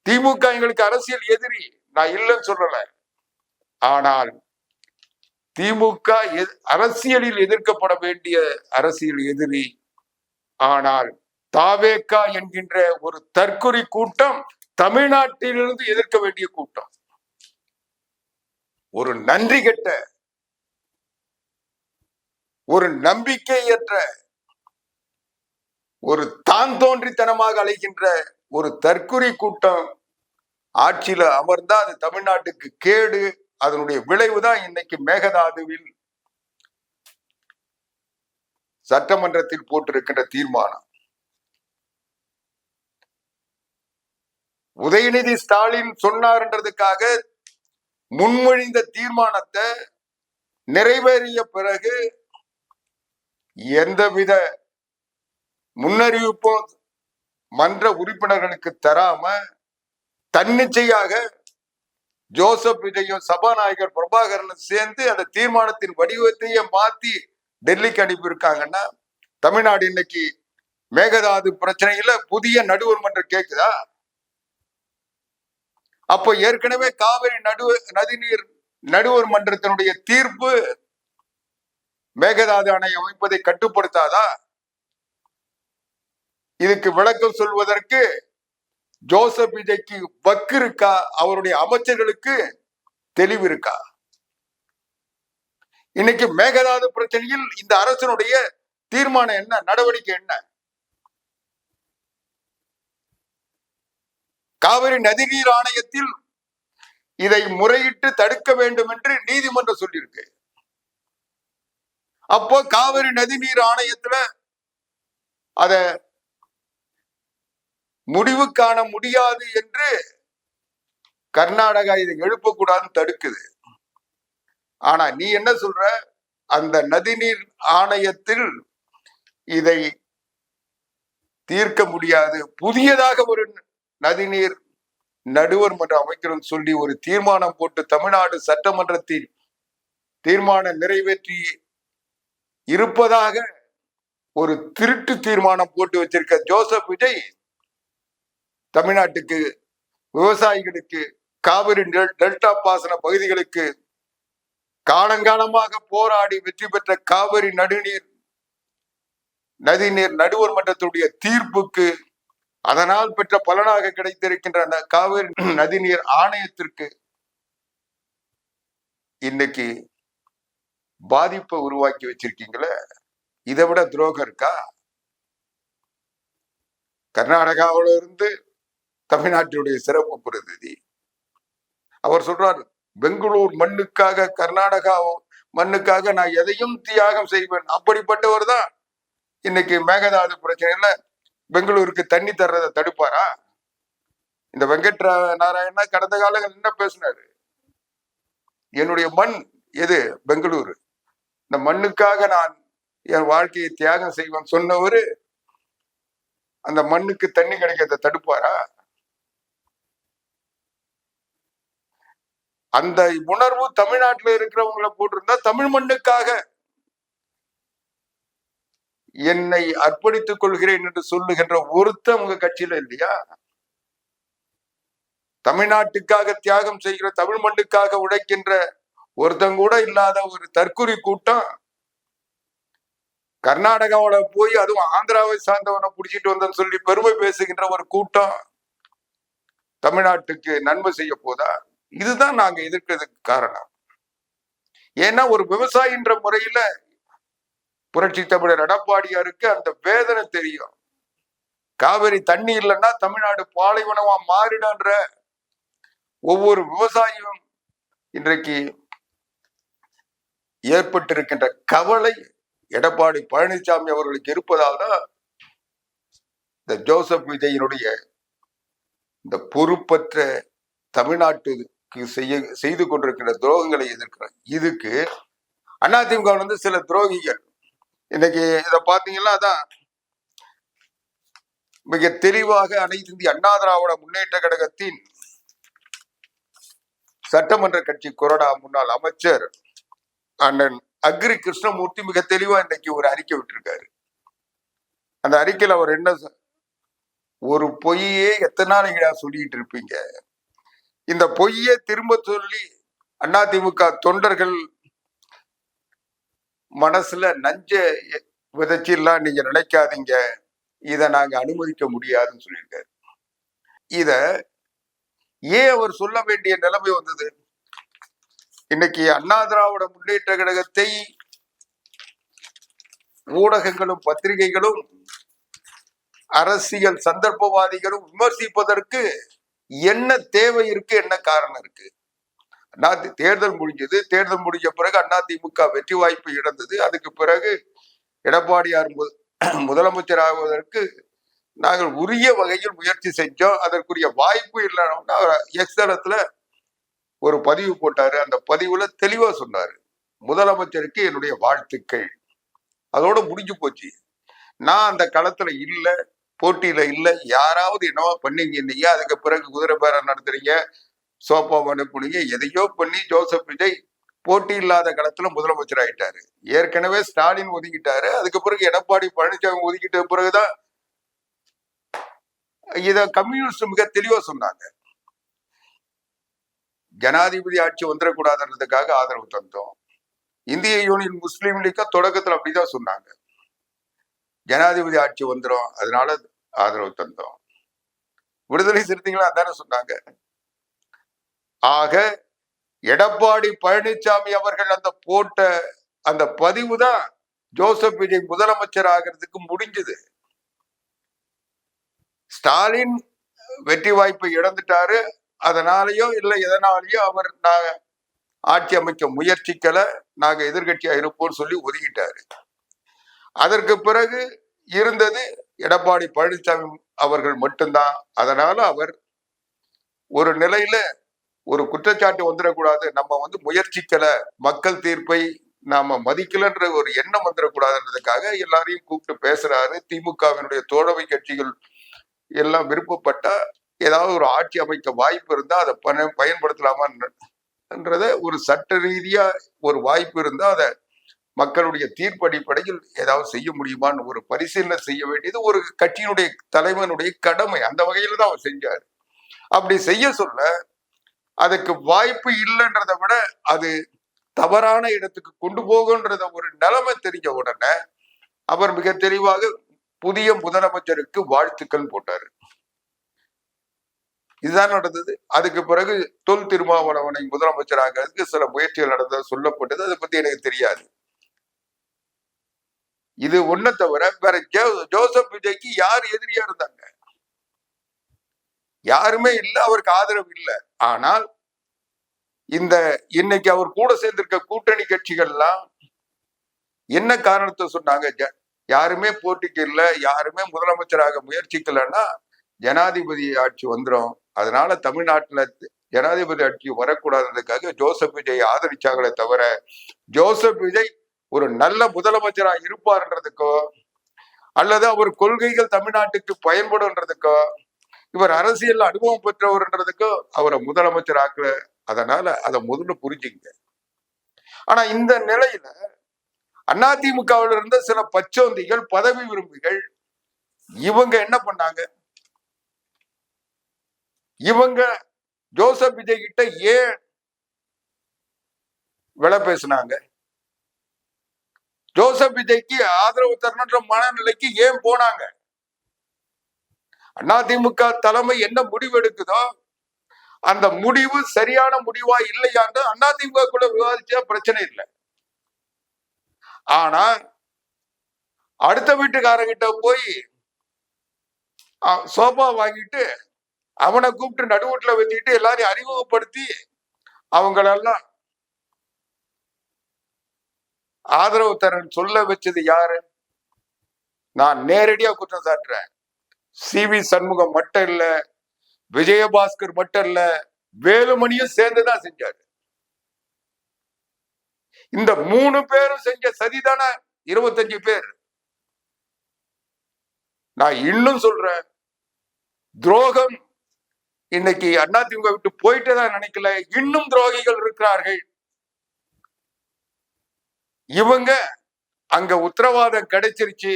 திமுக எங்களுக்கு அரசியல் எதிரி, நான் இல்லைன்னு சொல்லல. ஆனால் திமுக அரசியலில் எதிர்க்கப்பட வேண்டிய அரசியல் எதிரி. ஆனால் தாவேகா என்கின்ற ஒரு தற்கொலை கூட்டம் தமிழ்நாட்டிலிருந்து எதிர்க்க வேண்டிய கூட்டம். ஒரு நன்றி கெட்ட, ஒரு நம்பிக்கையற்ற, ஒரு தான் தோன்றித்தனமாக அழைக்கின்ற ஒரு தற்கொலை கூட்டம் ஆட்சியில அமர்ந்தா அது தமிழ்நாட்டுக்கு கேடு. அதனுடைய விளைவுதான் இன்னைக்கு மேகதாதுவில் சட்டமன்றத்தில் போட்டிருக்கின்ற தீர்மானம். உதயநிதி ஸ்டாலின் சொன்னார்ன்றதுக்காக முன்மொழிந்த தீர்மானத்தை நிறைவேறிய பிறகு எந்தவித முன்னறிவிப்பும் மன்ற உறுப்பினர்களுக்கு தராம தன்னிச்சையாக ஜோசப் விஜயும் சபாநாயகர் பிரபாகரனும் சேர்ந்து அந்த தீர்மானத்தின் வடிவத்தையே மாத்தி டெல்லிக்கு அனுப்பியிருக்காங்கன்னா தமிழ்நாடு இன்னைக்கு மேகதாது பிரச்சனையில புதிய நடுவர் மன்றம் கேக்குதா? அப்போ ஏற்கனவே காவிரி நதிநீர் நடுவர் மன்றத்தினுடைய தீர்ப்பு மேகதாது அணை அமைப்பதை கட்டுப்படுத்தாதா? இதுக்கு விளக்கம் சொல்வதற்கு ஜோசப் விஜய்க்கு வக்கு இருக்கா? அவருடைய அமைச்சர்களுக்கு தெளிவு இருக்கா? இன்னைக்கு மேகதாது பிரச்சனையில் இந்த அரசனுடைய தீர்மானம் என்ன, நடவடிக்கை என்ன? காவிரி நதிநீர் ஆணையத்தில் இதை முறையிட்டு தடுக்க வேண்டும் என்று நீதிமன்றம் சொல்லியிருக்கு. அப்போ காவிரி நதிநீர் ஆணையத்துல அத முடிவு காண முடியாது என்று கர்நாடகா இதை எழுப்பக்கூடாதுன்னு தடுக்குது. ஆனா நீ என்ன சொல்ற? அந்த நதிநீர் ஆணையத்தில் இதை தீர்க்க முடியாது, புதியதாக ஒரு நதிநீர் நடுவர் மன்றம் அமைக்கணும்னு சொல்லி ஒரு தீர்மானம் போட்டு தமிழ்நாடு சட்டமன்றத்தில் தீர்மானம் நிறைவேற்றி இருப்பதாக ஒரு திருட்டு தீர்மானம் போட்டு வச்சிருக்க ஜோசப் விஜய் தமிழ்நாட்டுக்கு, விவசாயிகளுக்கு, காவிரி டெல்டா பாசன பகுதிகளுக்கு காலங்காலமாக போராடி வெற்றி பெற்ற காவிரி நதிநீர் நடுவர் மன்றத்துடைய தீர்ப்புக்கு, அதனால் பெற்ற பலனாக கிடைத்திருக்கின்ற காவிரி நதிநீர் ஆணையத்திற்கு இன்னைக்கு பாதிப்பை உருவாக்கி வச்சிருக்கீங்களே, இதை விட துரோகம் இருக்கா? கர்நாடகாவில இருந்து தமிழ்நாட்டினுடைய சிறப்பு பிரதிநிதி அவர் சொல்றாரு, பெங்களூர் மண்ணுக்காக, கர்நாடகா மண்ணுக்காக நான் எதையும் தியாகம் செய்வேன். அப்படிப்பட்டவர் தான் இன்னைக்கு மேகதாது பிரச்சனையில பெங்களூருக்கு தண்ணி தர்றதை தடுப்பாரா? இந்த வெங்கட் நாராயணா கடந்த காலங்கள் என்ன பேசினாரு? என்னுடைய மண் எது? பெங்களூரு. இந்த மண்ணுக்காக நான் என் வாழ்க்கையை தியாகம் செய்வேன் சொன்னவரு அந்த மண்ணுக்கு தண்ணி கிடைக்கிறத தடுப்பாரா? அந்த உணர்வு தமிழ்நாட்டில் இருக்கிறவங்களை போட்டிருந்தா தமிழ் மண்ணுக்காக என்னை அர்ப்பணித்துக் கொள்கிறேன் என்று சொல்லுகின்ற ஒருத்தன் உங்க கட்சியில இல்லையா? தமிழ்நாட்டுக்காக தியாகம் செய்கிற, தமிழ் மண்ணுக்காக உழைக்கின்ற ஒருத்தன் கூட இல்லாத ஒரு தற்குறி கூட்டம் கர்நாடகாவோட போய், அதுவும் ஆந்திராவை சார்ந்தவனை புடிச்சிட்டு வந்தன்னு சொல்லி பெருமை பேசுகின்ற ஒரு கூட்டம் தமிழ்நாட்டுக்கு நன்மை செய்ய போதா? இதுதான் நாங்க எதிர்க்கிறதுக்கு காரணம். ஏன்னா ஒரு விவசாயின்ற முறையில புரட்சி தமிழர் எடப்பாடியாருக்கு அந்த வேதனை தெரியும். காவிரி தண்ணி இல்லைன்னா தமிழ்நாடு பாலைவனமா மாறிடுன்ற ஒவ்வொரு விவசாயியும் இன்றைக்கு ஏற்பட்டிருக்கின்ற கவலை எடப்பாடி பழனிசாமி அவர்களுக்கு இருப்பதால் தான் இந்த ஜோசப் விஜயனுடைய இந்த பொறுப்பற்ற தமிழ்நாட்டுக்கு செய்து கொண்டிருக்கிற துரோகங்களை எதிர்க்கிறார். இதுக்கு அதிமுக சில துரோகிகள் இன்னைக்கு இத பாத்தீங்கன்னா அதான் மிக தெளிவாக அனைத்து இந்திய அண்ணா திராவிட முன்னேற்ற கழகத்தின் சட்டமன்ற கட்சி கொறடா முன்னாள் அமைச்சர் அண்ணன் அக்ரி கிருஷ்ணமூர்த்தி மிக தெளிவா இன்னைக்கு ஒரு அறிக்கை விட்டிருக்காரு. அந்த அறிக்கையில் அவர் என்ன, ஒரு பொய்யே எத்தனை நாளைக்கு சொல்லிட்டு இருப்பீங்க, இந்த பொய்யை திரும்ப சொல்லி அதிமுக தொண்டர்கள் மனசுல நஞ்ச விதைச்சிடலாம் நீங்க நினைக்காதீங்க, இதை நாங்க அனுமதிக்க முடியாதுன்னு சொல்லியிருக்காரு. இத ஏன் அவர் சொல்ல வேண்டிய நிலைமை வந்தது? இன்னைக்கு அண்ணா திராவிட முன்னேற்ற கழகத்தை ஊடகங்களும் பத்திரிகைகளும் அரசியல் சந்தர்ப்பவாதிகளும் விமர்சிப்பதற்கு என்ன தேவை இருக்கு, என்ன காரணம் இருக்கு? தேர்தல் முடிஞ்சது, தேர்தல் முடிஞ்ச பிறகு அதிமுக வெற்றி வாய்ப்பு இழந்தது. அதுக்கு பிறகு எடப்பாடியார் முதலமைச்சர் ஆகுவதற்கு நாங்கள் உரிய வகையில் முயற்சி செஞ்சோம். அதற்குரிய வாய்ப்பு இல்லைன்னா எக்ஸ் தளத்துல ஒரு பதிவு போட்டாரு. அந்த பதிவுல தெளிவா சொன்னாரு, முதலமைச்சருக்கு என்னுடைய வாழ்த்துக்கள். அதோட முடிஞ்சு போச்சு. நான் அந்த களத்துல இல்ல, போட்டியில இல்ல. யாராவது என்னவா பண்ணீங்க, அதுக்கு பிறகு குதிரை பேரம் நடத்துறீங்க, சோப்பா அனுப்புனீங்க, எதையோ பண்ணி ஜோசப் விஜய் போட்டி இல்லாத களத்துல முதலமைச்சர் ஆயிட்டாரு. ஏற்கனவே ஸ்டாலின் ஒதுக்கிட்டாரு. அதுக்கு பிறகு எடப்பாடி பழனிசாமி ஒதுக்கிட்ட பிறகுதான் இத கம்யூனிஸ்ட் மிக தெளிவா சொன்னாங்க. ஜனாதிபதி ஆட்சி வந்துடக்கூடாதுன்றதுக்காக ஆதரவு தந்தோம். இந்திய யூனியன் முஸ்லீம் லீக் தொடக்கத்துல அப்படிதான் சொன்னாங்க, ஜனாதிபதி ஆட்சி வந்துடும், அதனால ஆதரவு தந்தோம். விடுதலை சிறுத்தைகளும் அதான சொன்னாங்க. ஆக எடப்பாடி பழனிசாமி அவர்கள் அந்த போட்ட அந்த பதிவு தான் ஜோசப் விஜய் முதலமைச்சர் ஆகிறதுக்கு முடிஞ்சது. ஸ்டாலின் வெற்றி வாய்ப்பை இழந்துட்டாரு. அதனாலயோ இல்லை எதனாலயோ அவர் நாங்க ஆட்சி அமைக்க முயற்சிக்கல, நாங்க எதிர்கட்சியா இருப்போம்னு சொல்லி ஒதுக்கிட்டாரு. அதற்கு பிறகு இருந்தது எடப்பாடி பழனிசாமி அவர்கள் மட்டும்தான். அதனால அவர் ஒரு நிலையில ஒரு குற்றச்சாட்டு வந்துடக்கூடாது, நம்ம முயற்சிக்கல, மக்கள் தீர்ப்பை நாம மதிக்கலன்ற ஒரு எண்ணம் வந்துடக்கூடாதுன்றதுக்காக எல்லாரையும் கூப்பிட்டு பேசுறாரு. திமுகவினுடைய தோழமை கட்சிகள் எல்லாம் விருப்பப்பட்டா ஏதாவது ஒரு ஆட்சி அமைக்க வாய்ப்பு இருந்தா அதை பயன்படுத்தலாமான்றத ஒரு சட்ட ரீதியா ஒரு வாய்ப்பு இருந்தா அதை மக்களுடைய தீர்ப்பு அடிப்படையில் ஏதாவது செய்ய முடியுமான்னு ஒரு பரிசீலனை செய்ய வேண்டியது ஒரு கட்சியினுடைய தலைவனுடைய கடமை. அந்த வகையில தான் அவர் செஞ்சாரு. அப்படி செய்ய சொல்ல அதுக்கு வாய்ப்பு இல்லைன்றதை விட அது தவறான இடத்துக்கு கொண்டு போகுன்றத ஒரு நிலைமை தெரிஞ்ச உடனே அவர் மிக தெளிவாக புதிய முதலமைச்சருக்கு வாழ்த்துக்கள் போட்டாரு. இதுதான் நடந்தது. அதுக்கு பிறகு தொல் திருமாவளவனை முதலமைச்சராகிறதுக்கு சில முயற்சிகள் நடந்தது சொல்லப்பட்டது. அதை பத்தி எனக்கு தெரியாது. இது ஒன்ன தவிர வேற ஜோசப் விஜய்க்கு யார் எதிரியா இருந்தாங்க? யாருமே இல்லை, அவருக்கு ஆதரவு இல்லை. ஆனால் இந்த இன்னைக்கு அவர் கூட சேர்ந்திருக்க கூட்டணி கட்சிகள்லாம் என்ன காரணத்தை சொன்னாங்க? யாருமே போட்டிக்கு இல்லை, யாருமே முதலமைச்சராக முயற்சிக்கலன்னா ஜனாதிபதி ஆட்சி வந்துடும், அதனால தமிழ்நாட்டுல ஜனாதிபதி ஆட்சி வரக்கூடாதுன்றதுக்காக ஜோசப் விஜய் ஆதரிச்சாங்களே தவிர ஜோசப் விஜய் ஒரு நல்ல முதலமைச்சரா இருப்பார்ன்றதுக்கோ அல்லது அவர் கொள்கைகள் தமிழ்நாட்டுக்கு பயன்படும்ன்றதுக்கோ இவர் அரசியல் அனுபவம் பெற்றவர்ன்றதுக்கோ அவரை முதலமைச்சர் ஆக்கல. அதனால அதை முதல்ல புரிஞ்சுங்க. ஆனா இந்த நிலையில அதிமுகவில் இருந்த சில பச்சோந்திகள், பதவி விரும்பிகள், இவங்க என்ன பண்ணாங்க? இவங்க ஜோசப் விஜய் கிட்ட ஏன் விலை பேசினாங்க? ஜோசப் விஜய்க்கு ஆதரவு தரணுன்ற மனநிலைக்கு ஏன் போனாங்க? அதிமுக தலைமை என்ன முடிவு எடுக்குதோ அந்த முடிவு சரியான முடிவா இல்லையான்னு அதிமுக கூட விவாதிச்சா பிரச்சனை இல்லை. ஆனா அடுத்த வீட்டுக்காரங்கிட்ட போய் சோபா வாங்கிட்டு அவனை கூப்பிட்டு நடுவுட்ல வச்சுக்கிட்டு எல்லாரையும் அறிமுகப்படுத்தி அவங்களெல்லாம் ஆதரவு தரேன்னு சொல்ல வச்சது யாரு? நான் நேரடியா குற்றம் சாட்டுறேன். சி.வி. சண்முகம் மட்டும் இல்ல, விஜயபாஸ்கர் மட்டும் இல்ல, வேலுமணியும் சேர்ந்துதான் செஞ்சாரு. இந்த 3 பேரும் செஞ்ச சதிதான 25 பேர். நான் இன்னும் சொல்றேன், துரோகம் இன்னைக்கு அதிமுக விட்டு போயிட்டு தான் நினைக்கல, இன்னும் துரோகிகள் இருக்கிறார்கள். இவங்க அங்க உத்தரவாதம் கிடைச்சிருச்சு,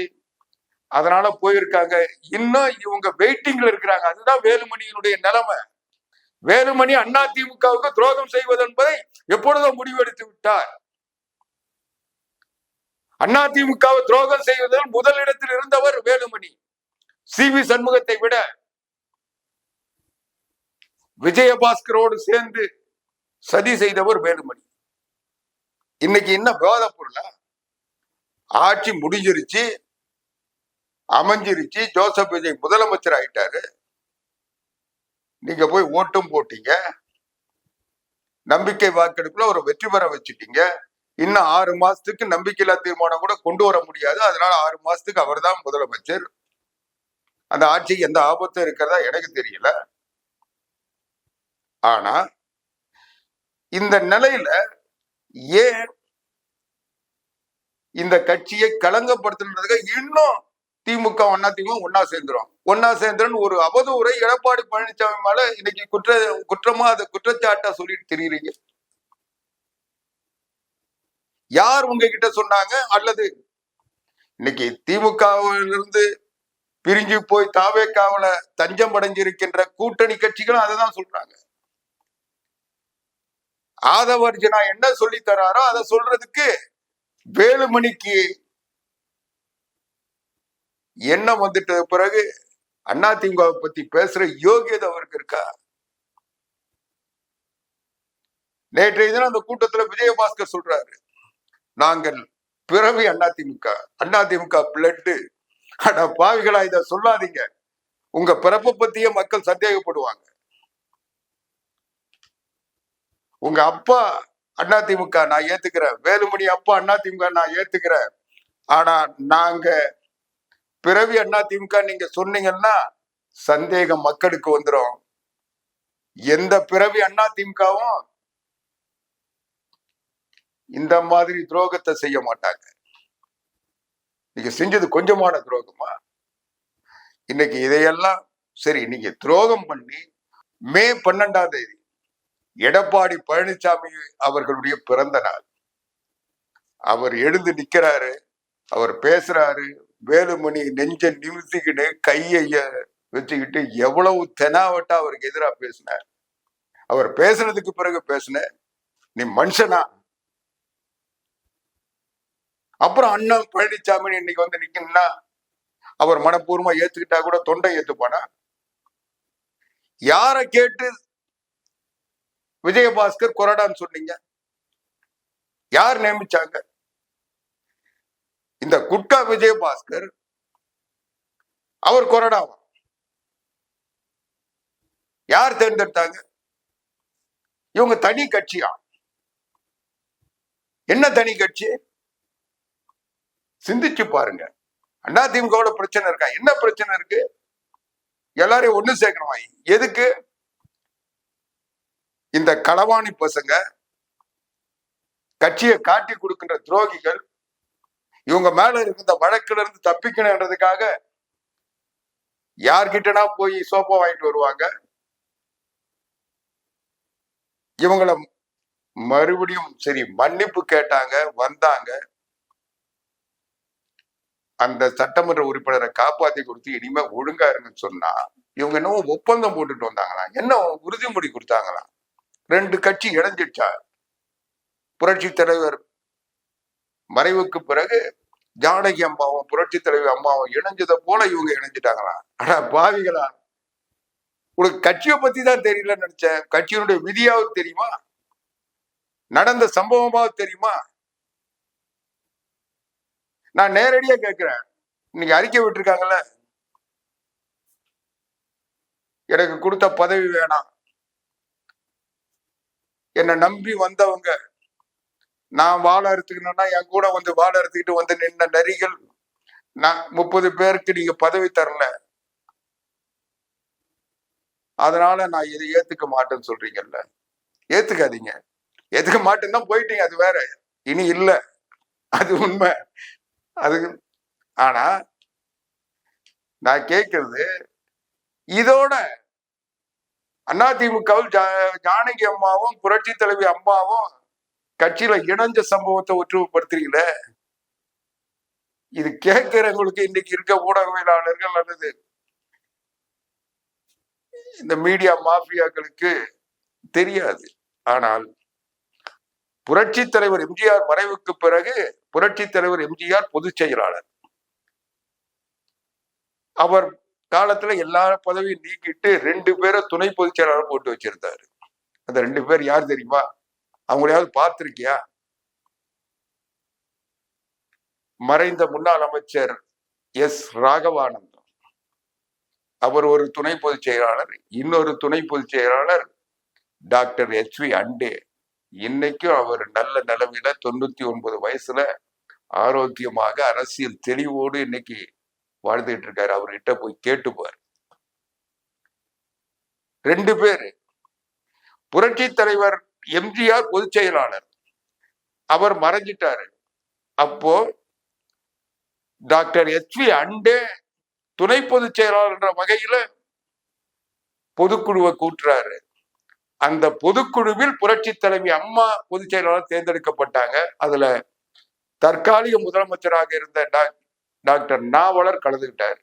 அதனால போயிருக்காங்க. இன்னும் இவங்க வெயிட்டிங்ல இருக்கிறாங்க. அதுதான் வேலுமணியினுடைய நிலைமை. வேலுமணி அதிமுகவுக்கு துரோகம் செய்வது என்பதை எப்பொழுதோ முடிவெடுத்து விட்டார். அதிமுகவை துரோகம் செய்வதில் முதலிடத்தில் இருந்தவர் வேலுமணி. சி.வி. சண்முகத்தை விட விஜயபாஸ்கரோடு சேர்ந்து சதி செய்தவர் வேலுமணி. இன்னைக்கு என்ன விவாத பொருளா? ஆட்சி முடிஞ்சிருச்சு, அமைஞ்சிருச்சு, ஜோசப் விஜய் முதலமைச்சர் ஆயிட்டாரு, நீங்க போய் ஓட்டும் போட்டீங்க, நம்பிக்கை வாக்கெடுப்புல ஒரு வெற்றி பெற வச்சுட்டீங்க. இன்னும் 6 மாசத்துக்கு நம்பிக்கையில்லா தீர்மானம் கூட கொண்டு வர முடியாது. அதனால 6 மாசத்துக்கு அவர் தான் முதலமைச்சர். அந்த ஆட்சிக்கு எந்த ஆபத்தும் இருக்கிறதா எனக்கு தெரியல. ஆனா இந்த நிலையில ஏன் இந்த கட்சியை களங்கப்படுத்துறதுக்கு இன்னும் திமுக ஒன்னா சேர்ந்துரும் ஒரு அவதூறை எடப்பாடி பழனிசாமி மேல இன்னைக்கு குற்றமா அது குற்றச்சாட்டா சொல்லிட்டு தெரியுறீங்க. யார் உங்ககிட்ட சொன்னாங்க? அல்லது இன்னைக்கு திமுகவிலிருந்து பிரிஞ்சு போய் தாவேக்காவில தஞ்சம் அடைஞ்சிருக்கின்ற கூட்டணி கட்சிகளும் அதைதான் சொல்றாங்க. ஆதவர்ஜனா என்ன சொல்லி தராரோ அதை சொல்றதுக்கு வேலுமணிக்கு எண்ணம் வந்துட்ட பிறகு அதிமுக பத்தி பேசுற யோகியதை அவருக்கு இருக்கா? நேற்றைய தினம் அந்த கூட்டத்துல விஜயபாஸ்கர் சொல்றாரு, நாங்கள் பிறவி அதிமுக பிளட். ஆனா பாவிகளா இத சொல்லாதீங்க, உங்க பிறப்பை பத்தியே மக்கள் சந்தேகப்படுவாங்க. உங்க அப்பா அதிமுக நான் ஏத்துக்கிறேன், வேலுமணி அப்பா அதிமுக நான் ஏத்துக்கிறேன். ஆனா நாங்க பிறவி அதிமுக நீங்க சொன்னீங்கன்னா சந்தேகம் மக்களுக்கு வந்துடும். எந்த பிறவி அதிமுகவும் இந்த மாதிரி துரோகத்தை செய்ய மாட்டாங்க. நீங்க செஞ்சது கொஞ்சமான துரோகமா? இன்னைக்கு இதையெல்லாம் சரி, நீங்க துரோகம் பண்ணி மே 12ஆம் தேதி எடப்பாடி பழனிசாமி அவர்களுடைய பிறந்த நாள். அவர் எழுந்து நிக்கிறாரு, அவர் பேசுறாரு. வேலுமணி நெஞ்ச நிமித்திக்கிட்டு கைய வச்சுக்கிட்டு எவ்வளவு தெனாவட்டா அவருக்கு எதிராக பேசினார். அவர் பேசுனதுக்கு பிறகு பேசின, நீ மனுஷனா? அப்புறம் அண்ணன் பழனிசாமி இன்னைக்கு வந்து நிக்கணும்னா அவர் மனப்பூர்வமா ஏத்துக்கிட்டா கூட தொண்டை ஏத்துப்பானா? யாரை கேட்டு விஜயபாஸ்கர் கொறடான்னு சொன்னீங்க? யார் நியமிச்சாங்க? இந்த குட்கா விஜயபாஸ்கர் அவர் கொறடாவா? யார் தேர்ந்தெடுத்தாங்க? இவங்க தனி கட்சியா? என்ன தனி கட்சி? சிந்திச்சு பாருங்க. அதிமுக பிரச்சனை இருக்கா? என்ன பிரச்சனை இருக்கு? எல்லாரையும் ஒண்ணு சேர்க்கணுமா? எதுக்கு? இந்த களவாணி பசங்க, கட்சியை காட்டி கொடுக்கின்ற துரோகிகள், இவங்க மேல இருந்த வழக்குல இருந்து தப்பிக்கணுன்றதுக்காக யார்கிட்டனா போய் சோப்பா வாங்கிட்டு வருவாங்க. இவங்கள மறுபடியும் சரி மன்னிப்பு கேட்டாங்க, வந்தாங்க. அந்த சட்டமன்ற உறுப்பினரை காப்பாத்தி கொடுத்து இனிமே ஒழுங்கா இருங்கன்னு சொன்னா இவங்க என்னவோ ஒப்பந்தம் போட்டுட்டு வந்தாங்களா? என்ன உறுதிமொழி கொடுத்தாங்களா? 2 கட்சி இணைஞ்சிடுச்சா? புரட்சி தலைவர் மறைவுக்கு பிறகு ஜானகி அம்மாவும் புரட்சி தலைவர் அம்மாவும் இணைஞ்சதை போல இவங்க இணைஞ்சிட்டாங்களா? ஆனா பாவிகளா, உனக்கு கட்சியை பத்தி தான் தெரியலன்னு நினைச்சேன். கட்சியினுடைய விதியாவது தெரியுமா? நடந்த சம்பவமாவது தெரியுமா? நான் நேரடியா கேட்கிறேன். இன்னைக்கு அறிக்கை விட்டுருக்காங்கல்ல, எனக்கு கொடுத்த பதவி வேணாம், என்னை நம்பி வந்தவங்க நான் வாழ அறுத்துக்கணும்னா என் கூட வந்து வாழ அறுத்துக்கிட்டு வந்து நின்ன நரிகள், நான் 30 பேருக்கு நீங்க பதவி தரல, அதனால நான் இதை ஏத்துக்க மாட்டேன்னு சொல்றீங்கல்ல. ஏத்துக்காதீங்க. ஏத்துக்க மாட்டேன்னு தான் போயிட்டீங்க, அது வேற. இனி இல்ல, அது உண்மை. அது ஆனா நான் கேட்கிறது, இதோட அதிமுகவில் ஜானகி அம்மாவும் புரட்சி தலைவி அம்மாவும் கட்சியில இணைஞ்ச சம்பவத்தை ஒற்றுமைப்படுத்துறீங்களே, இது கேட்கிறவங்களுக்கு இன்னைக்கு இருக்க ஊடகவியலாளர்கள் அல்லது இந்த மீடியா மாஃபியாக்களுக்கு தெரியாது. ஆனால் புரட்சி தலைவர் எம்ஜிஆர் மறைவுக்கு பிறகு புரட்சி தலைவர் எம்ஜிஆர் பொதுச் செயலாளர். அவர் காலத்துல எல்லா பதவியும் நீக்கிட்டு 2 பேரை துணை பொதுச் செயலாளர் போட்டு வச்சிருந்தாரு. அந்த 2 பேர் யார் தெரியுமா? அவங்களையாவது பார்த்திருக்கியா? மறைந்த முன்னாள் அமைச்சர் எஸ் ராகவானந்தம், அவர் ஒரு துணை பொதுச் செயலாளர். இன்னொரு துணை பொதுச் செயலாளர் டாக்டர் HV அண்டே. இன்னைக்கும் அவர் நல்ல நிலைமையில 99 வயசுல ஆரோக்கியமாக அரசியல் தெளிவோடு இன்னைக்கு வாழ்ந்துட்டு இருக்காரு. அவர்கிட்ட போய் கேட்டுப்பார். 2 பேரு. புரட்சி தலைவர் எம்ஜிஆர் பொதுச் செயலாளர், அவர் மறைஞ்சிட்டாரு. அப்போ டாக்டர் எச்.வி. அண்டே துணை பொதுச் செயலாளர் வகையில பொதுக்குழுவை கூட்டுறாரு. அந்த பொதுக்குழுவில் புரட்சி தலைவி அம்மா பொதுச் செயலாளர் தேர்ந்தெடுக்கப்பட்டாங்க. அதுல தற்காலிக முதலமைச்சராக இருந்த டாக்டர் நாவலர் கலந்துகிட்டார்,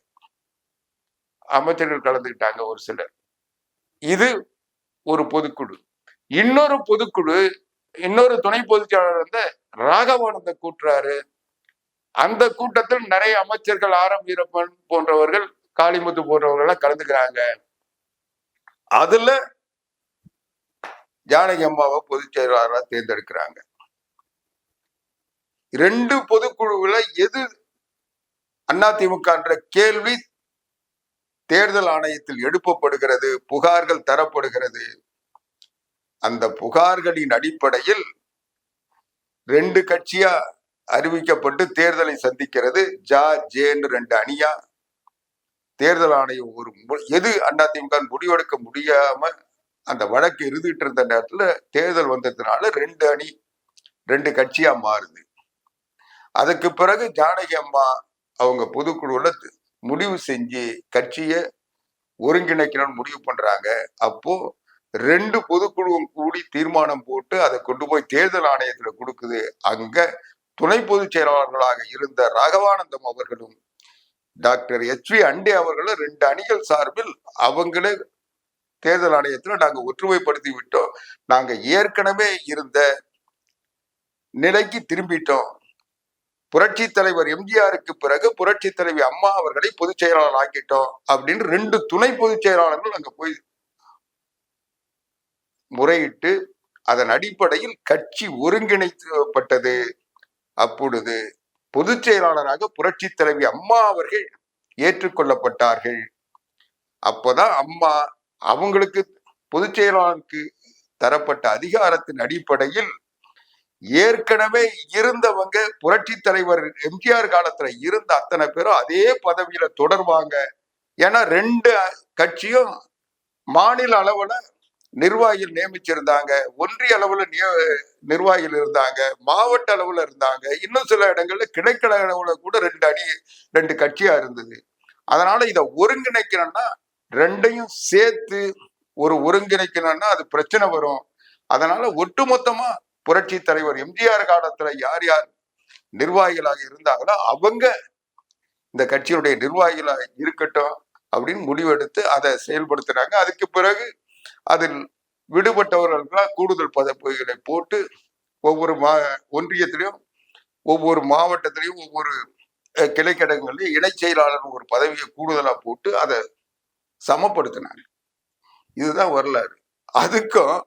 அமைச்சர்கள் கலந்துகிட்டாங்க ஒரு சிலர். இது ஒரு பொதுக்குழு. இன்னொரு பொதுக்குழு, இன்னொரு துணை பொதுச் செயலாளர் வந்து ராகவானந்த கூட்டுறாரு. அந்த கூட்டத்தில் நிறைய அமைச்சர்கள், ஆர் எம் வீரப்பன் போன்றவர்கள், காளிமுத்து போன்றவர்கள் கலந்துக்கிறாங்க. அதுல ஜானகி அம்மாவை பொதுச் செயலாளராக தேர்ந்தெடுக்கிறாங்க. 2 பொதுக்குழுவுல எது அதிமுக என்ற கேள்வி தேர்தல் ஆணையத்தில் எழுப்பப்படுகிறது, புகார்கள் தரப்படுகிறது. அந்த புகார்களின் அடிப்படையில் 2 கட்சியா அறிவிக்கப்பட்டு தேர்தலை சந்திக்கிறது. ஜேன்னு 2 அணியா தேர்தல் ஆணையம் ஒரு எது அதிமுக முடிவெடுக்க முடியாம அந்த வழக்கு இருந்துட்டு இருந்த நேரத்துல தேர்தல் வந்ததுனால 2 அணி 2 கட்சியா மாறுது. அதுக்கு பிறகு ஜானகி அம்மா அவங்க பொதுக்குழுல முடிவு செஞ்சு கட்சியை ஒருங்கிணைக்கணும்னு முடிவு பண்றாங்க. அப்போ 2 பொதுக்குழுவும் கூடி தீர்மானம் போட்டு அதை கொண்டு போய் தேர்தல் ஆணையத்துல கொடுக்குது. அங்க துணை பொதுச் செயலாளர்களாக இருந்த ராகவானந்தம் அவர்களும் டாக்டர் எச்.வி. அண்டே அவர்களும் 2 அணிகள் சார்பில் அவங்களே தேர்தல் ஆணையத்துல நாங்க ஒற்றுமைப்படுத்தி விட்டோம், நாங்க ஏற்கனவே இருந்த நிலைக்கு திரும்பிட்டோம், புரட்சி தலைவர் எம்ஜிஆருக்கு பிறகு புரட்சி தலைவி அம்மா அவர்களை பொதுச் செயலாளர் ஆக்கிட்டோம் அப்படின்னு 2 துணை பொதுச் செயலாளர்கள் அங்க போய் முறையிட்டு அதன் அடிப்படையில் கட்சி ஒருங்கிணைக்கப்பட்டது. அப்பொழுது பொதுச் செயலாளராக புரட்சி தலைவி அம்மா அவர்கள் ஏற்றுக்கொள்ளப்பட்டார்கள். அப்பதான் அம்மா அவங்களுக்கு பொதுச் செயலாளருக்கு தரப்பட்ட அதிகாரத்தின் அடிப்படையில் ஏற்கனவே இருந்தவங்க புரட்சி தலைவர் எம்ஜிஆர் காலத்துல இருந்த அத்தனை பேரும் அதே பதவியில தொடர்வாங்க. ஏன்னா 2 கட்சியும் மாநில அளவுல நிர்வாகிகள் நியமிச்சிருந்தாங்க, ஒன்றிய அளவுல நிர்வாகிகள் இருந்தாங்க, மாவட்ட அளவுல இருந்தாங்க, இன்னும் சில இடங்கள்ல கிளைக்கழக அளவுல கூட 2 கட்சியா இருந்தது. அதனால இதை ஒருங்கிணைக்கணும்னா 2ஐயும் சேர்த்து ஒருங்கிணைக்கணும்னா அது பிரச்சனை வரும். அதனால ஒட்டுமொத்தமா புரட்சி தலைவர் எம்ஜிஆர் காலத்துல யார் யார் நிர்வாகிகளாக இருந்தாங்களோ அவங்க இந்த கட்சியுடைய நிர்வாகிகளாக இருக்கட்டும் அப்படின்னு முடிவெடுத்து அதை செயல்படுத்துறாங்க. அதுக்கு பிறகு அதில் விடுபட்டவர்களுக்கெல்லாம் கூடுதல் பதவிகளை போட்டு ஒவ்வொரு ஒன்றியத்திலையும் ஒவ்வொரு மாவட்டத்திலையும் ஒவ்வொரு கிளைக்கழகங்களையும் இணை செயலாளர் ஒரு பதவியை கூடுதலா போட்டு அதை சமப்படுத்தினாங்க. இதுதான் வரலாறு. அதுக்கும்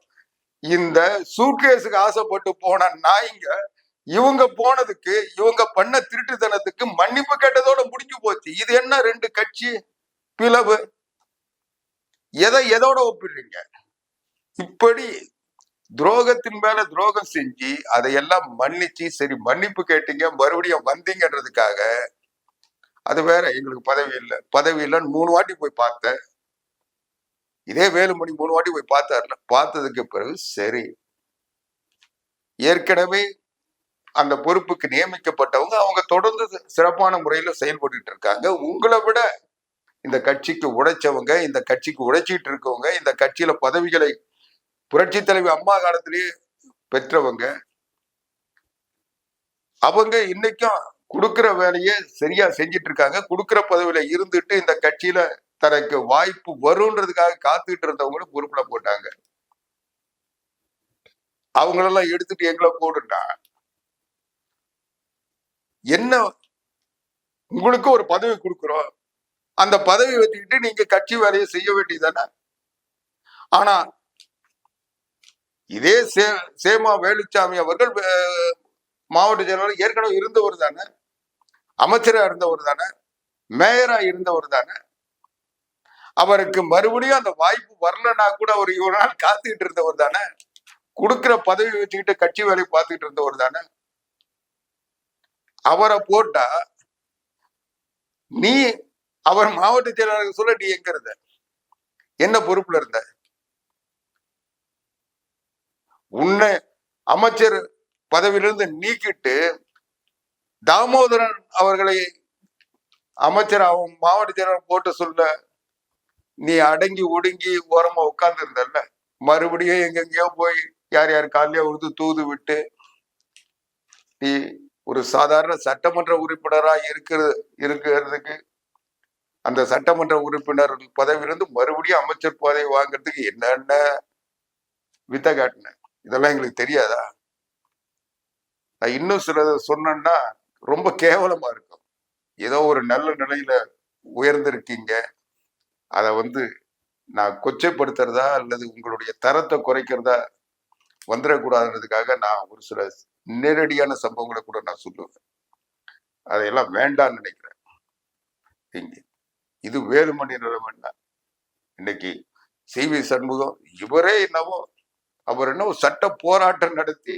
இந்த சூட்கேஸுக்கு ஆசைப்பட்டு போன நாய்ங்க இவங்க போனதுக்கு, இவங்க பண்ண திருட்டுத்தனத்துக்கு மன்னிப்பு கேட்டதோட முடிஞ்சு போச்சு. இது என்ன 2 கட்சி பிளவு? எதோட ஒப்பிடுறீங்க? இப்படி துரோகத்தின் மேல துரோகம் செஞ்சு அதையெல்லாம் மன்னிச்சு, சரி மன்னிப்பு கேட்டீங்க மறுபடியும் வந்தீங்கன்றதுக்காக, அது வேற, எங்களுக்கு பதவி இல்லைன்னு 3 வாட்டி போய் பார்த்தேன். இதே வேலுமணி 3 வாட்டி போய் பார்த்தாருல, பார்த்ததுக்கு பிறகு சரி, ஏற்கனவே அந்த பொறுப்புக்கு நியமிக்கப்பட்டவங்க அவங்க தொடர்ந்து சிறப்பான முறையில செயல்பட்டு இருக்காங்க. உங்களை விட இந்த கட்சிக்கு உழைச்சவங்க, இந்த கட்சிக்கு உழைச்சிட்டு இருக்கவங்க, இந்த கட்சியில பதவிகளை புரட்சி தலைவி அம்மா காலத்திலேயே பெற்றவங்க, அவங்க இன்னைக்கும் கொடுக்கிற வேலையை சரியா செஞ்சிட்டு இருக்காங்க. கொடுக்கிற பதவியில இருந்துட்டு இந்த கட்சியில தனக்கு வாய்ப்பு வரும்ன்றதுக்காக காத்துக்கிட்டு இருந்தவங்களும் பொறுப்புல போட்டாங்க. அவங்களெல்லாம் எடுத்துட்டு எங்களை போடுட்டா என்ன, உங்களுக்கு ஒரு பதவி கொடுக்குறோம், அந்த பதவி வச்சுக்கிட்டு நீங்க கட்சி வேலையை செய்ய வேண்டியதானே. ஆனா இதே சேமா வேலுச்சாமி அவர்கள் மாவட்ட செயலாளர் ஏற்கனவே இருந்தவர் தானே, அமைச்சரா இருந்தவர் தானே, மேயரா இருந்தவர் தானே. அவருக்கு மறுபடியும் அந்த வாய்ப்பு வரலன்னா கூட அவர் இவ்வளவு நாள் காத்துக்கிட்டு இருந்தவர் தானே, கொடுக்கிற பதவி வச்சுக்கிட்டு கட்சி வேலையை பார்த்துக்கிட்டு இருந்தவர் தானே. அவரை போட்டா நீ அவர் மாவட்ட செயலாளருக்கு சொல்ல நீ எங்க இருந்த, என்ன பொறுப்புல இருந்த? உன்னை அமைச்சர் பதவியிலிருந்து நீக்கிட்டு தாமோதரன் அவர்களை அமைச்சர் அவன் மாவட்ட செயலர் போட்டு சொல்ல நீ அடங்கி ஒடுங்கி ஓரமா உட்கார்ந்து இருந்தல்ல, மறுபடியும் எங்கெங்கயோ போய் யார் யார் காலையோ உழுது தூது விட்டு நீ ஒரு சாதாரண சட்டமன்ற உறுப்பினரா இருக்கிறதுக்கு அந்த சட்டமன்ற உறுப்பினர் பதவியிலிருந்து மறுபடியும் அமைச்சர் பதவி வாங்குறதுக்கு என்னென்ன வித்த காட்டின, இதெல்லாம் எங்களுக்கு தெரியாதா? நான் இன்னும் சிலதை சொன்னேன்னா ரொம்ப கேவலமா இருக்கும். ஏதோ ஒரு நல்ல நிலையில உயர்ந்திருக்கீங்க, அதை நான் கொச்சைப்படுத்துறதா அல்லது உங்களுடைய தரத்தை குறைக்கிறதா வந்துடக்கூடாதுன்றதுக்காக நான் ஒரு சில நேரடியான சம்பவங்களை கூட நான் சொல்லுவேன். அதையெல்லாம் வேண்டான்னு நினைக்கிறேன். இது வேலுமணி நிலைமைன்னா இன்னைக்கு சி.வி. சண்முகம் இவரே என்னவோ அவர் என்னவோ சட்ட போராட்டம் நடத்தி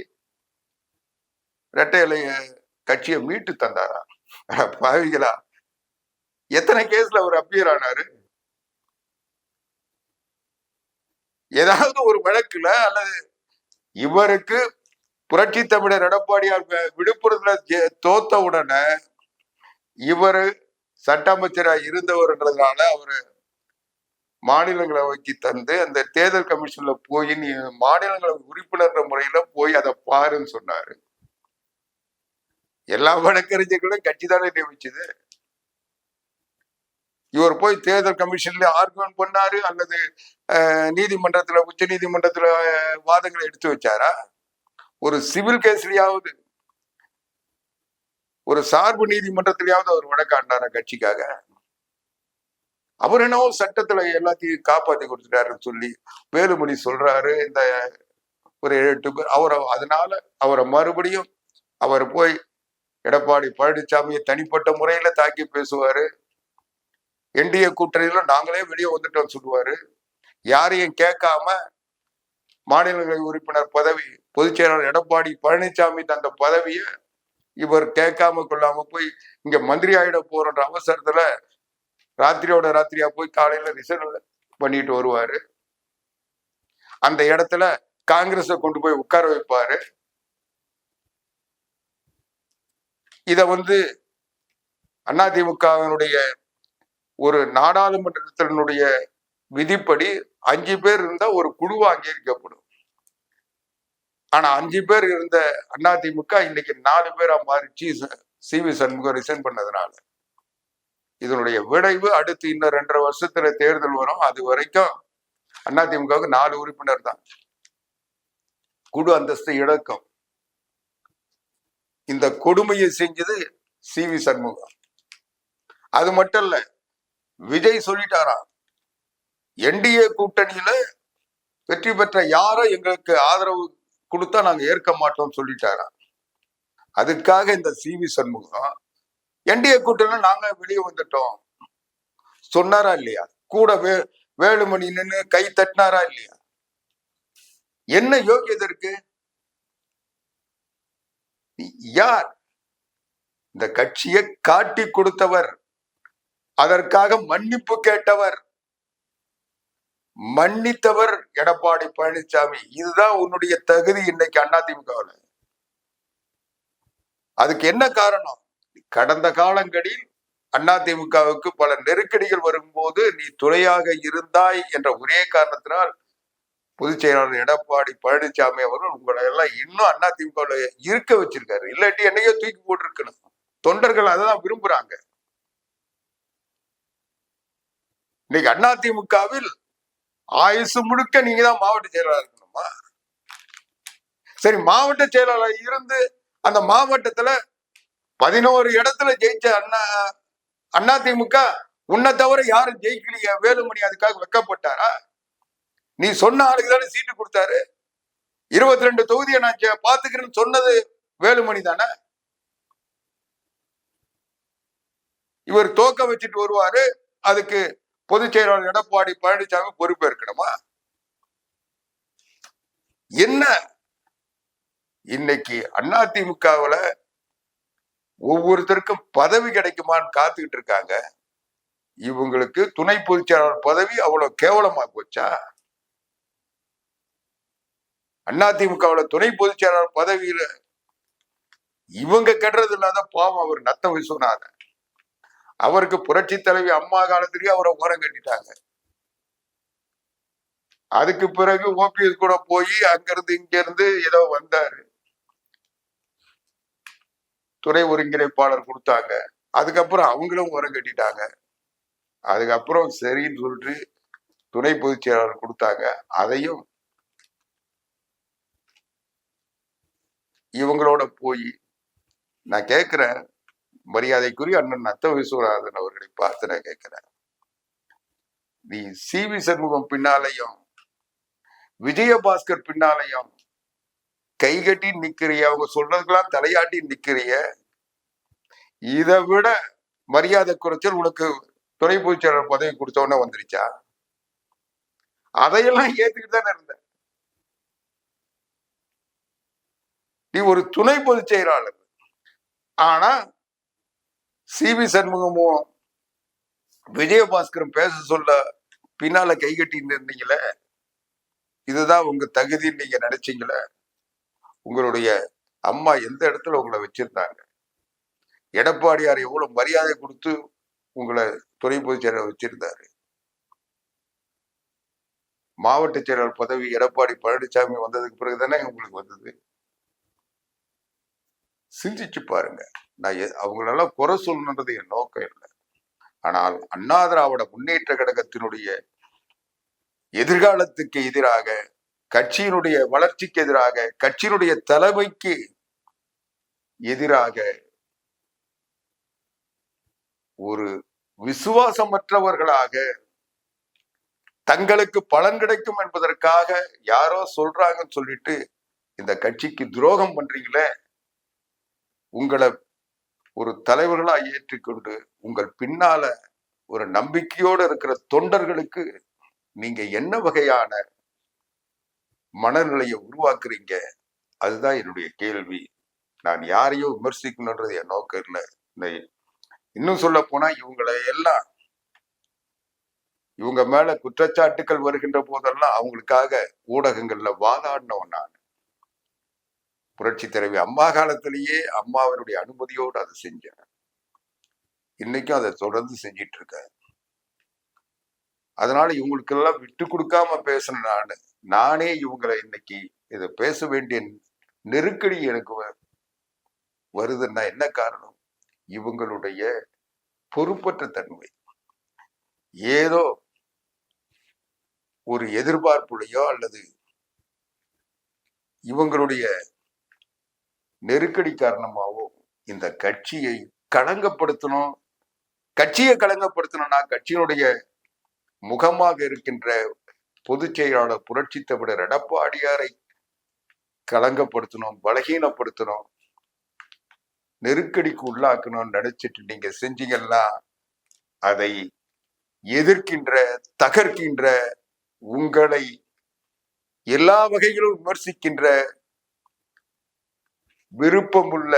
இரட்டை இலைய கட்சியை மீட்டு தந்தாரா? பாவிகளா, எத்தனை கேஸ்ல அவர் அப்பியர் ஆனாரு? ஏதாவது ஒரு வழக்குல அல்லது இவருக்கு புரட்சி தமிழர் எடப்பாடியார் விழுப்புரத்துல தோத்த உடனே இவரு சட்ட அமைச்சரா இருந்தவர்ன்றதுனால அவரு மாநிலங்களவைக்கு தந்து அந்த தேர்தல் கமிஷன்ல போய் நீ மாநிலங்களவை உறுப்பினர் முறையில போய் அதை பாருன்னு சொன்னாரு. எல்லா வழக்கறிஞர்களும் கட்சி தானே நியமிச்சது. இவர் போய் தேர்தல் கமிஷன்ல ஆர்குமெண்ட் பண்ணாரு அல்லது நீதிமன்றத்துல உச்ச நீதிமன்றத்துல வாதங்களை எடுத்து வச்சாரா? ஒரு சிவில் கேஸ்லயாவது ஒரு சார்பு நீதிமன்றத்திலேயாவது அவர் வழக்காடினாரா கட்சிக்காக? அவர் என்னவோ சட்டத்துல எல்லாத்தையும் காப்பாத்தி கொடுத்துட்டாருன்னு சொல்லி வேலுமணி சொல்றாரு. இந்த ஒரு 8 பேர் அதனால அவரை மறுபடியும் அவர் போய் எடப்பாடி பழனிசாமியை தனிப்பட்ட முறையில தாக்கி பேசுவாரு. என்டிஏ கூட்டணியில நாங்களே வெளியே வந்துட்டோம் சொல்லுவாரு. யாரையும் கேட்காம மாநிலங்களவை உறுப்பினர் பதவி பொதுச் செயலாளர் எடப்பாடி பழனிசாமி தந்த பதவியை இவர் கேட்காம கொள்ளாம போய் இங்க மந்திரி ஆயிட போறன்ற அவசரத்துல ராத்திரியோட ராத்திரியா போய் காலையில ரிசர்வ் பண்ணிட்டு வருவாரு. அந்த இடத்துல காங்கிரஸை கொண்டு போய் உட்கார வைப்பாரு. இத அதிமுகவினுடைய ஒரு நாடாளுமன்றத்தினுடைய விதிப்படி 5 பேர் இருந்தா ஒரு குழுவா அங்கீகரிக்கப்படும். ஆனா 5 பேர் இருந்த அதிமுக இன்னைக்கு 4 பேரா மாறிச்சு. சி.வி. சண்முகம் ரிசைன் பண்ணதுனால இதனுடைய விளைவு அடுத்து இன்னும் 2.5 வருஷத்துல தேர்தல் வரும். அது வரைக்கும் அதிமுகவுக்கு 4 உறுப்பினர் தான். குழு அந்தஸ்து இழக்கும். இந்த கொடுமையை செஞ்சது சி.வி. சண்முகம். அது மட்டும் இல்ல, விஜய் சொல்லிட்டாராம், என்டிஏ கூட்டணியில வெற்றி பெற்ற யாரும் எங்களுக்கு ஆதரவு கொடுத்தா நாங்க ஏற்க மாட்டோம் சொல்லிட்டாராம். அதுக்காக இந்த சி.வி. சண்முகம் என்டிஏ கூட்டணியில நாங்க வெளியே வந்துட்டோம் சொன்னாரா இல்லையா? கூட வேலுமணி நின்று கை தட்டினாரா இல்லையா? என்ன யோகியதை இருக்கு? யார் இந்த கட்சியை காட்டி கொடுத்தவர், அதற்காக மன்னிப்பு கேட்டவர், மன்னித்தவர் எடப்பாடி பழனிசாமி. இதுதான் உன்னுடைய தகுதி இன்னைக்கு அதிமுகவில். அதுக்கு என்ன காரணம்? கடந்த காலங்களில் அதிமுகவுக்கு பல நெருக்கடிகள் வரும்போது நீ துணையாக இருந்தாய் என்ற ஒரே காரணத்தினால் பொதுச் செயலாளர் எடப்பாடி பழனிசாமி அவர்கள் உங்களை எல்லாம் இன்னும் அதிமுகவில் இருக்க வச்சிருக்காரு. இல்லாட்டி என்னையோ தூக்கி போட்டு இருக்கணும். தொண்டர்கள் அதான் விரும்புறாங்க. இன்னைக்கு அதிமுகவில் ஆயுசு முழுக்க நீங்க தான் மாவட்ட செயலாளர் இருக்கணுமா? சரி, மாவட்ட செயலாளர் இருந்து அந்த மாவட்டத்துல 11 இடத்துல ஜெயிச்ச அதிமுக உன்னை தவிர யாரும் ஜெயிக்கலையா? வேலுமணி அதுக்காக வெக்கப்பட்டாரா? நீ சொன்ன ஆளுக்கு தானே சீட்டு கொடுத்தாரு. 22 தொகுதியை நான் பாத்துக்கிறேன்னு சொன்னது வேலுமணி தானே. இவர் தோக்க வச்சுட்டு வருவாரு, அதுக்கு பொதுச் செயலாளர் எடப்பாடி பழனிசாமி பொறுப்பேற்கணுமா? என்ன இன்னைக்கு அதிமுகவுல ஒவ்வொருத்தருக்கும் பதவி கிடைக்குமான்னு காத்துக்கிட்டு இருக்காங்க. இவங்களுக்கு துணை பொதுச் செயலாளர் பதவி அவ்வளவு கேவலமா போச்சா? அதிமுகவுல துணை பொதுச் செயலாளர் பதவியில இவங்க கெடுறது இல்லாத பாவம் அவர் நத்தம் விஸ்வநாதன். அவருக்கு புரட்சி தலைவி அம்மா காலத்திலேயே அவரை ஓரம் கட்டிட்டாங்க. அதுக்கு பிறகு ஓபிஎஸ் கூட போய் அங்கிருந்து இங்க இருந்து ஏதோ வந்தாரு, துணை ஒருங்கிணைப்பாளர் கொடுத்தாங்க. அதுக்கப்புறம் அவங்களும் ஓரம் கட்டிட்டாங்க. அதுக்கப்புறம் சரின்னு சொல்லிட்டு துணை பொதுச் செயலாளர் கொடுத்தாங்க. அதையும் இவங்களோட போய் நான் கேட்கிறேன், மரியாதைக்குரிய அண்ணன் நத்த விஸ்வநாதன் அவர்களை பார்த்து நான் கேட்கிறேன், நீ சி.வி. சண்முகம் பின்னாலையும் விஜயபாஸ்கர் பின்னாலையும் கைகட்டி நிக்கிறிய, அவங்க சொல்றதுக்கெல்லாம் தலையாட்டி நிக்கிறிய, இதை விட மரியாதை குறைச்சல் உனக்கு துணை பொதுச் செயலாளர் பதவி கொடுத்தவொடனே வந்துருச்சா? அதையெல்லாம் ஏத்துக்கிட்டு தானே இருந்த. நீ ஒரு துணை பொதுச் செயலாளர். ஆனா சி.வி. சண்முகமும் விஜயபாஸ்கரும் பேச சொல்ல பின்னால கைகட்டி இருந்தீங்களே, இதுதான் உங்க தகுதின்னு நீங்க நினைச்சீங்களே. உங்களுடைய அம்மா எந்த இடத்துல உங்களை வச்சிருந்தாங்க? எடப்பாடியார் எவ்வளவு மரியாதை கொடுத்து உங்களை துணை பொதுச் செயலாளர் வச்சிருந்தாரு. மாவட்ட செயலாளர் பதவி எடப்பாடி பழனிசாமி வந்ததுக்கு பிறகுதானே உங்களுக்கு வந்தது. சிந்திச்சு பாருங்க. நான் அவங்களெல்லாம் குறை சொல்லணுன்றது என் நோக்கம் இல்லை. ஆனால் அண்ணா திராவிட முன்னேற்ற கழகத்தினுடைய எதிர்காலத்துக்கு எதிராக, கட்சியினுடைய வளர்ச்சிக்கு எதிராக, கட்சியினுடைய தலைமைக்கு எதிராக ஒரு விசுவாசமற்றவர்களாக, தங்களுக்கு பலன் கிடைக்கும் என்பதற்காக யாரோ சொல்றாங்கன்னு சொல்லிட்டு இந்த கட்சிக்கு துரோகம் பண்றீங்களே, உங்களை ஒரு தலைவர்களா ஏற்றுக்கொண்டு உங்கள் பின்னால ஒரு நம்பிக்கையோடு இருக்கிற தொண்டர்களுக்கு நீங்க என்ன வகையான மனநிலையை உருவாக்குறீங்க? அதுதான் என்னுடைய கேள்வி. நான் யாரையும் விமர்சிக்கணுன்றது என் நோக்கம் இல்லை. இன்னும் சொல்ல போனா இவங்க மேல குற்றச்சாட்டுகள் வருகின்ற போதெல்லாம் அவங்களுக்காக ஊடகங்கள்ல வாதாடினவன் நான். புரட்சி தலைவி அம்மா காலத்திலேயே அம்மாவினுடைய அனுமதியோடு அதை செஞ்சேன். இன்னைக்கும் அதை தொடர்ந்து செஞ்சிட்டு இருக்கேன். அதனால இவங்களுக்கெல்லாம் விட்டு கொடுக்காம பேசின நானே இவங்களை இன்னைக்கு இதை பேச வேண்டிய நெருக்கடி எனக்கு வருதுன்னா என்ன காரணம்? இவங்களுடைய பொறுப்பற்ற தன்மை. ஏதோ ஒரு எதிர்பார்ப்புலையோ அல்லது இவங்களுடைய நெருக்கடி காரணமாவோ இந்த கட்சியை களங்கப்படுத்தணும். கட்சியை களங்கப்படுத்தணும்னா கட்சியினுடைய முகமாக இருக்கின்ற பொதுச் செயலாளர் புரட்சி தமிழர் எடப்பாடியாரை களங்கப்படுத்தணும், பலகீனப்படுத்தணும், நெருக்கடிக்கு உள்ளாக்கணும்னு நினைச்சிட்டு நீங்க செஞ்சீங்கன்னா அதை எதிர்க்கின்ற, தகர்க்கின்ற, உங்களை எல்லா வகையிலும் விமர்சிக்கின்ற விருப்பமுள்ள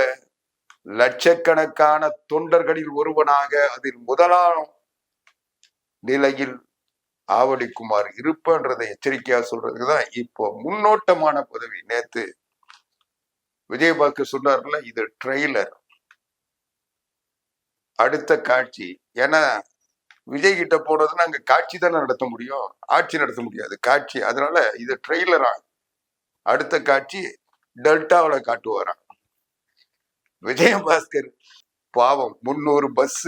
லட்சக்கணக்கான தொண்டர்களில் ஒருவனாக அதில் முதலாம் நிலையில் ஆவடிக்குமார் இருப்பன்றதை எச்சரிக்கையா சொல்றதுக்குதான் இப்போ முன்னோட்டமான பதவி. நேத்து விஜயபாஸ்கர் சொன்னார்ல, இது ட்ரெய்லர், அடுத்த காட்சி. ஏன்னா விஜய் கிட்ட போனதுன்னா அங்க காட்சி தானே நடத்த முடியும், ஆட்சி நடத்த முடியாது, காட்சி. அதனால இது ட்ரெய்லரா, அடுத்த காட்சி டெல்டாவில காட்டுவாராம். விஜயபாஸ்கர் பாவம் 300 பஸ்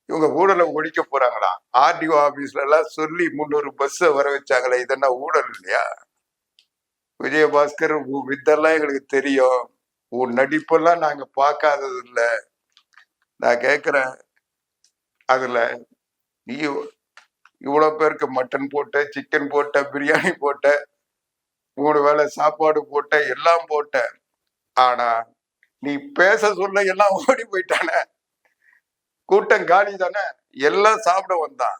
இவங்க ஊழலை ஒழிக்க போறாங்களா? ஆர்டிஓ ஆபீஸ்ல எல்லாம் சொல்லி 300 பஸ் வர வச்சாங்களே, இதெல்லாம் ஊழல் இல்லையா? விஜயபாஸ்கர் வித்தெல்லாம் எங்களுக்கு தெரியும், உன் நடிப்பெல்லாம் நாங்க பார்க்காதது இல்லை. நான் கேட்கிறேன், அதுல நீ இவ்வளவு பேருக்கு மட்டன் போட்ட, சிக்கன் போட்ட, பிரியாணி போட்ட, 3 வேளை சாப்பாடு போட்ட, எல்லாம் போட்ட. ஆனா நீ பேச சொல்ல எல்லாம் ஓடி போயிட்டானே, கூட்டம் காலி தானே, எல்லாம் சாப்பிட வந்தான்.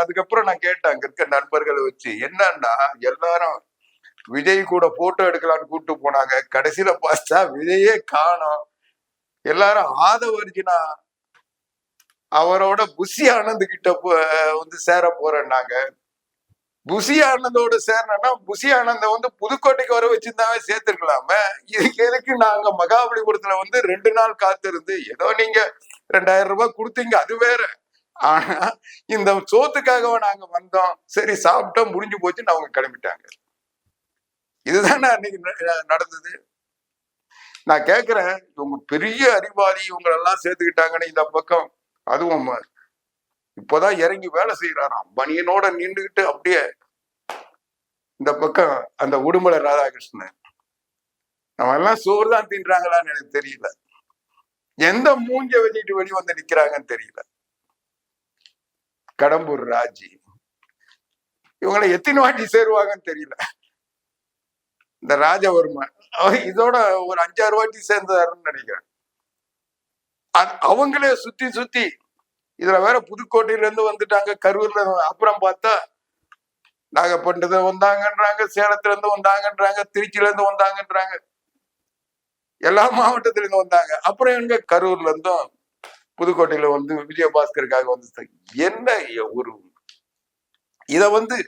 அதுக்கப்புறம் நான் கேட்டேன் அங்க இருக்க நண்பர்களை வச்சு, என்னன்னா எல்லாரும் விஜய் கூட போட்டோ எடுக்கலான்னு கூப்பிட்டு போனாங்க, கடைசியில பார்த்தா விஜயே காணோம். எல்லாரும் ஆதவர்ஜினா அவரோட புஷி ஆனந்த் கிட்ட வந்து சேர போறேன்னாங்க. புசி ஆனந்தோட சேரணும்னா புசி ஆனந்த வந்து புதுக்கோட்டைக்கு வர வச்சிருந்தாவே சேர்த்திருக்கலாமே. இதுக்கு எதுக்கு நாங்க மகாபலிபுரத்துல வந்து 2 நாள் காத்திருந்து ஏதோ நீங்க 2000 ரூபாய் கொடுத்தீங்க, அது வேற. ஆனா இந்த சோத்துக்காகவா நாங்க வந்தோம்? சரி சாப்பிட்டோம், முடிஞ்சு போச்சுன்னு அவங்க கிளம்பிட்டாங்க. இதுதானே அன்னைக்கு நடந்தது. நான் கேக்குறேன், இவங்க பெரிய அறிவாளி, இவங்க எல்லாம் சேர்த்துக்கிட்டாங்கன்னு இந்த பக்கம் அதுவும் இப்பதான் இறங்கி வேலை செய்யறாராம், பனியனோட நின்றுகிட்டு அப்படியே இந்த பக்கம் அந்த உடுமலை ராதாகிருஷ்ணன். நம்ம எல்லாம் சோறு தான் தின்றாங்களான்னு எனக்கு தெரியல. எந்த மூஞ்ச வச்சுட்டு வெளி வந்து நிக்கிறாங்கன்னு தெரியல. கடம்பூர் ராஜி இவங்களை எத்தனை வாட்டி சேருவாங்கன்னு தெரியல. இந்த ராஜவர்மன் இதோட ஒரு 5-6 வாட்டி சேர்ந்தாருன்னு நினைக்கிறேன். அவங்களே சுத்தி சுத்தி இதுல வேற புதுக்கோட்டையில இருந்து வந்துட்டாங்க, கரூர்ல. அப்புறம் பார்த்தா நாகப்பட்டினத்துல வந்தாங்கன்றாங்க, சேலத்துல இருந்து வந்தாங்கன்றாங்க, திருச்சியில இருந்து வந்தாங்கன்றாங்க, எல்லா மாவட்டத்துல இருந்து வந்தாங்க. அப்புறம் எங்க கரூர்ல இருந்தும் புதுக்கோட்டையில வந்து விஜயபாஸ்கருக்காக வந்து என்ன ஒரு இத வந்து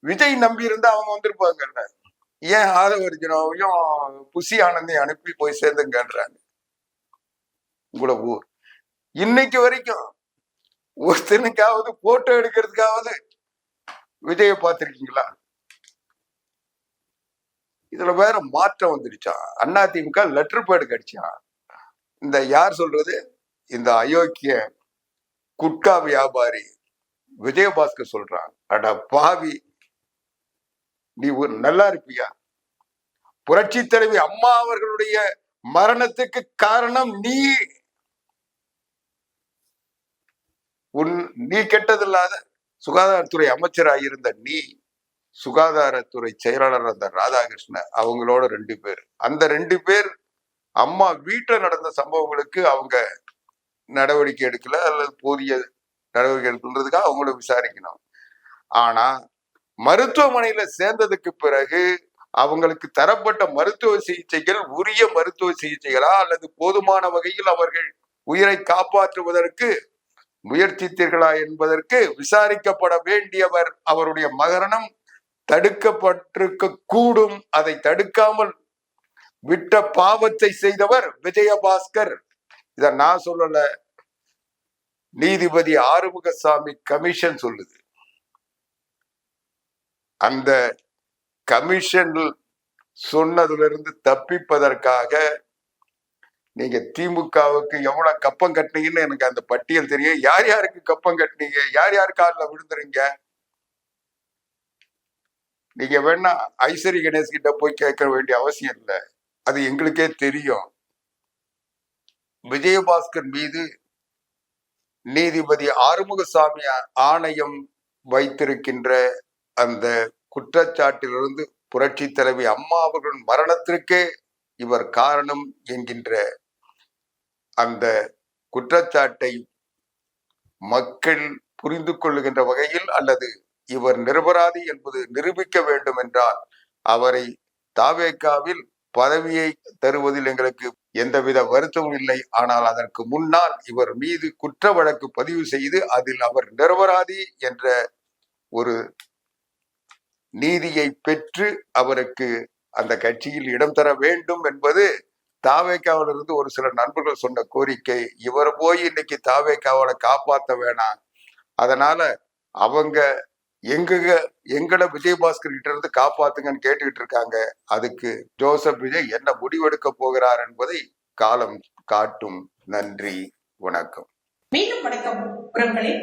விஜய் நம்பி இருந்தா அவங்க வந்திருப்பாங்கல்ல. ஏன் ஆதவர்ஜுனாவையும் புசி ஆனந்தையும் அனுப்பி போய் சேர்ந்துங்கன்றாங்க. உங்களோட ஊர் இன்னைக்கு வரைக்கும் ஒருத்தனுக்காவது போட்டோ எடுக்கிறதுக்காவது விஜய பார்த்திருக்கீங்களா? இதுல வேற மாற்றம் வந்துடுச்சா. அதிமுக லெட்டர் பேடு கடிச்சா. இந்த யார் சொல்றது, இந்த அயோக்கிய குட்கா வியாபாரி விஜயபாஸ்கர் சொல்றான், அட பாவி, நீ ஒரு நல்லா இருப்பியா? புரட்சி தலைவி அம்மா அவர்களுடைய மரணத்துக்கு காரணம் நீ. நீ கெட்டதில்லாத சுகாதாரத்துறை அமைச்சராக இருந்த நீ, சுகாதாரத்துறை செயலாளர் அந்த ராதாகிருஷ்ணன், அவங்களோட 2 பேர். அந்த 2 பேர் அம்மா வீட்டுல நடந்த சம்பவங்களுக்கு அவங்க நடவடிக்கை எடுக்கல, அல்லது போதிய நடவடிக்கை எடுக்கன்றதுக்காக அவங்கள விசாரிக்கணும். ஆனா மருத்துவமனையில சேர்ந்ததுக்கு பிறகு அவங்களுக்கு தரப்பட்ட மருத்துவ சிகிச்சைகள் உரிய மருத்துவ சிகிச்சைகளா அல்லது போதுமான வகையில் அவர்கள் உயிரை காப்பாற்றுவதற்கு முயற்சித்தீர்களா என்பதற்கு விசாரிக்கப்பட வேண்டியவர். அவருடைய மரணம் தடுக்கப்பட்டிருக்க கூடும். அதை தடுக்காமல் விட்ட பாவத்தை செய்தவர் விஜயபாஸ்கர். இத நான் சொல்லல, நீதிபதி ஆறுமுகசாமி கமிஷன் சொல்லுது. அந்த கமிஷன் சொன்னதுல இருந்து தப்பிப்பதற்காக நீங்க திமுகவுக்கு எவ்வளவு கப்பம் கட்டினீங்கன்னு எனக்கு அந்த பட்டியல் தெரியும். யார் யாருக்கு கப்பம் கட்டினீங்க, யார் யார் காலில் விழுந்துறீங்க. நீங்க வேணா ஐஸ்வரி கணேஷ் கிட்ட போய் கேட்க வேண்டிய அவசியம் இல்லை, அது எங்களுக்கே தெரியும். விஜயபாஸ்கர் மீது நீதிபதி ஆறுமுகசாமி ஆணையம் வைத்திருக்கின்ற அந்த குற்றச்சாட்டிலிருந்து புரட்சி தலைவி அம்மா அவர்களின் மரணத்திற்கே இவர் காரணம் என்கின்ற அந்த குற்றச்சாட்டை மக்கள் புரிந்து கொள்ளுகின்ற வகையில் அல்லது இவர் நிரபராதி என்பது நிரூபிக்க வேண்டும் என்றால் அவரை தாவேகாவில் பதவியை தருவதில் எங்களுக்கு எந்தவித வருத்தமும் இல்லை. ஆனால் அதற்கு முன்னால் இவர் மீது குற்ற வழக்கு பதிவு செய்து அதில் அவர் நிரபராதி என்ற ஒரு நீதியை பெற்று அவருக்கு அந்த கட்சியில் இடம் தர வேண்டும் என்பது தாவேகாவிலிருந்து ஒரு சில நண்பர்கள் சொன்ன கோரிக்கை. இவர் போய் இன்னைக்கு தாவேகாவோட காப்பாற்ற வேணாம், அதனால அவங்க எங்களை விஜயபாஸ்கர் கிட்ட இருந்து காப்பாத்துங்கன்னு கேட்டுக்கிட்டு இருக்காங்க. அதுக்கு ஜோசப் விஜய் என்ன முடிவெடுக்க போகிறார் என்பதை காலம் காட்டும். நன்றி, வணக்கம். மீண்டும் வணக்கம் உறவுகளே.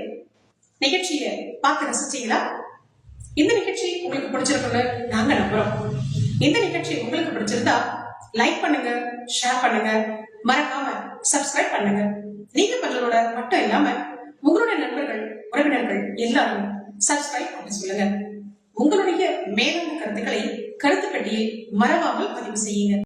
நிகழ்ச்சியை பார்த்து ரசிச்சீங்களா? இந்த நிகழ்ச்சி உங்களுக்கு பிடிச்சிருக்குன்னு நாங்க நம்புறோம். இந்த நிகழ்ச்சி உங்களுக்கு பிடிச்சிருந்தா லைக் பண்ணுங்க, ஷேர் பண்ணுங்க, மறக்காம சப்ஸ்கிரைப் பண்ணுங்க. நீங்க பண்றதோட மட்டும் இல்லாம உங்களுடைய நண்பர்கள், உறவினர்கள் எல்லாரும் சப்ஸ்கிரைப் பண்ண சொல்லுங்க. உங்களுடைய மேலான கருத்துக்களை கருத்து பெட்டியில் மறவாமல் பதிவு செய்யுங்க.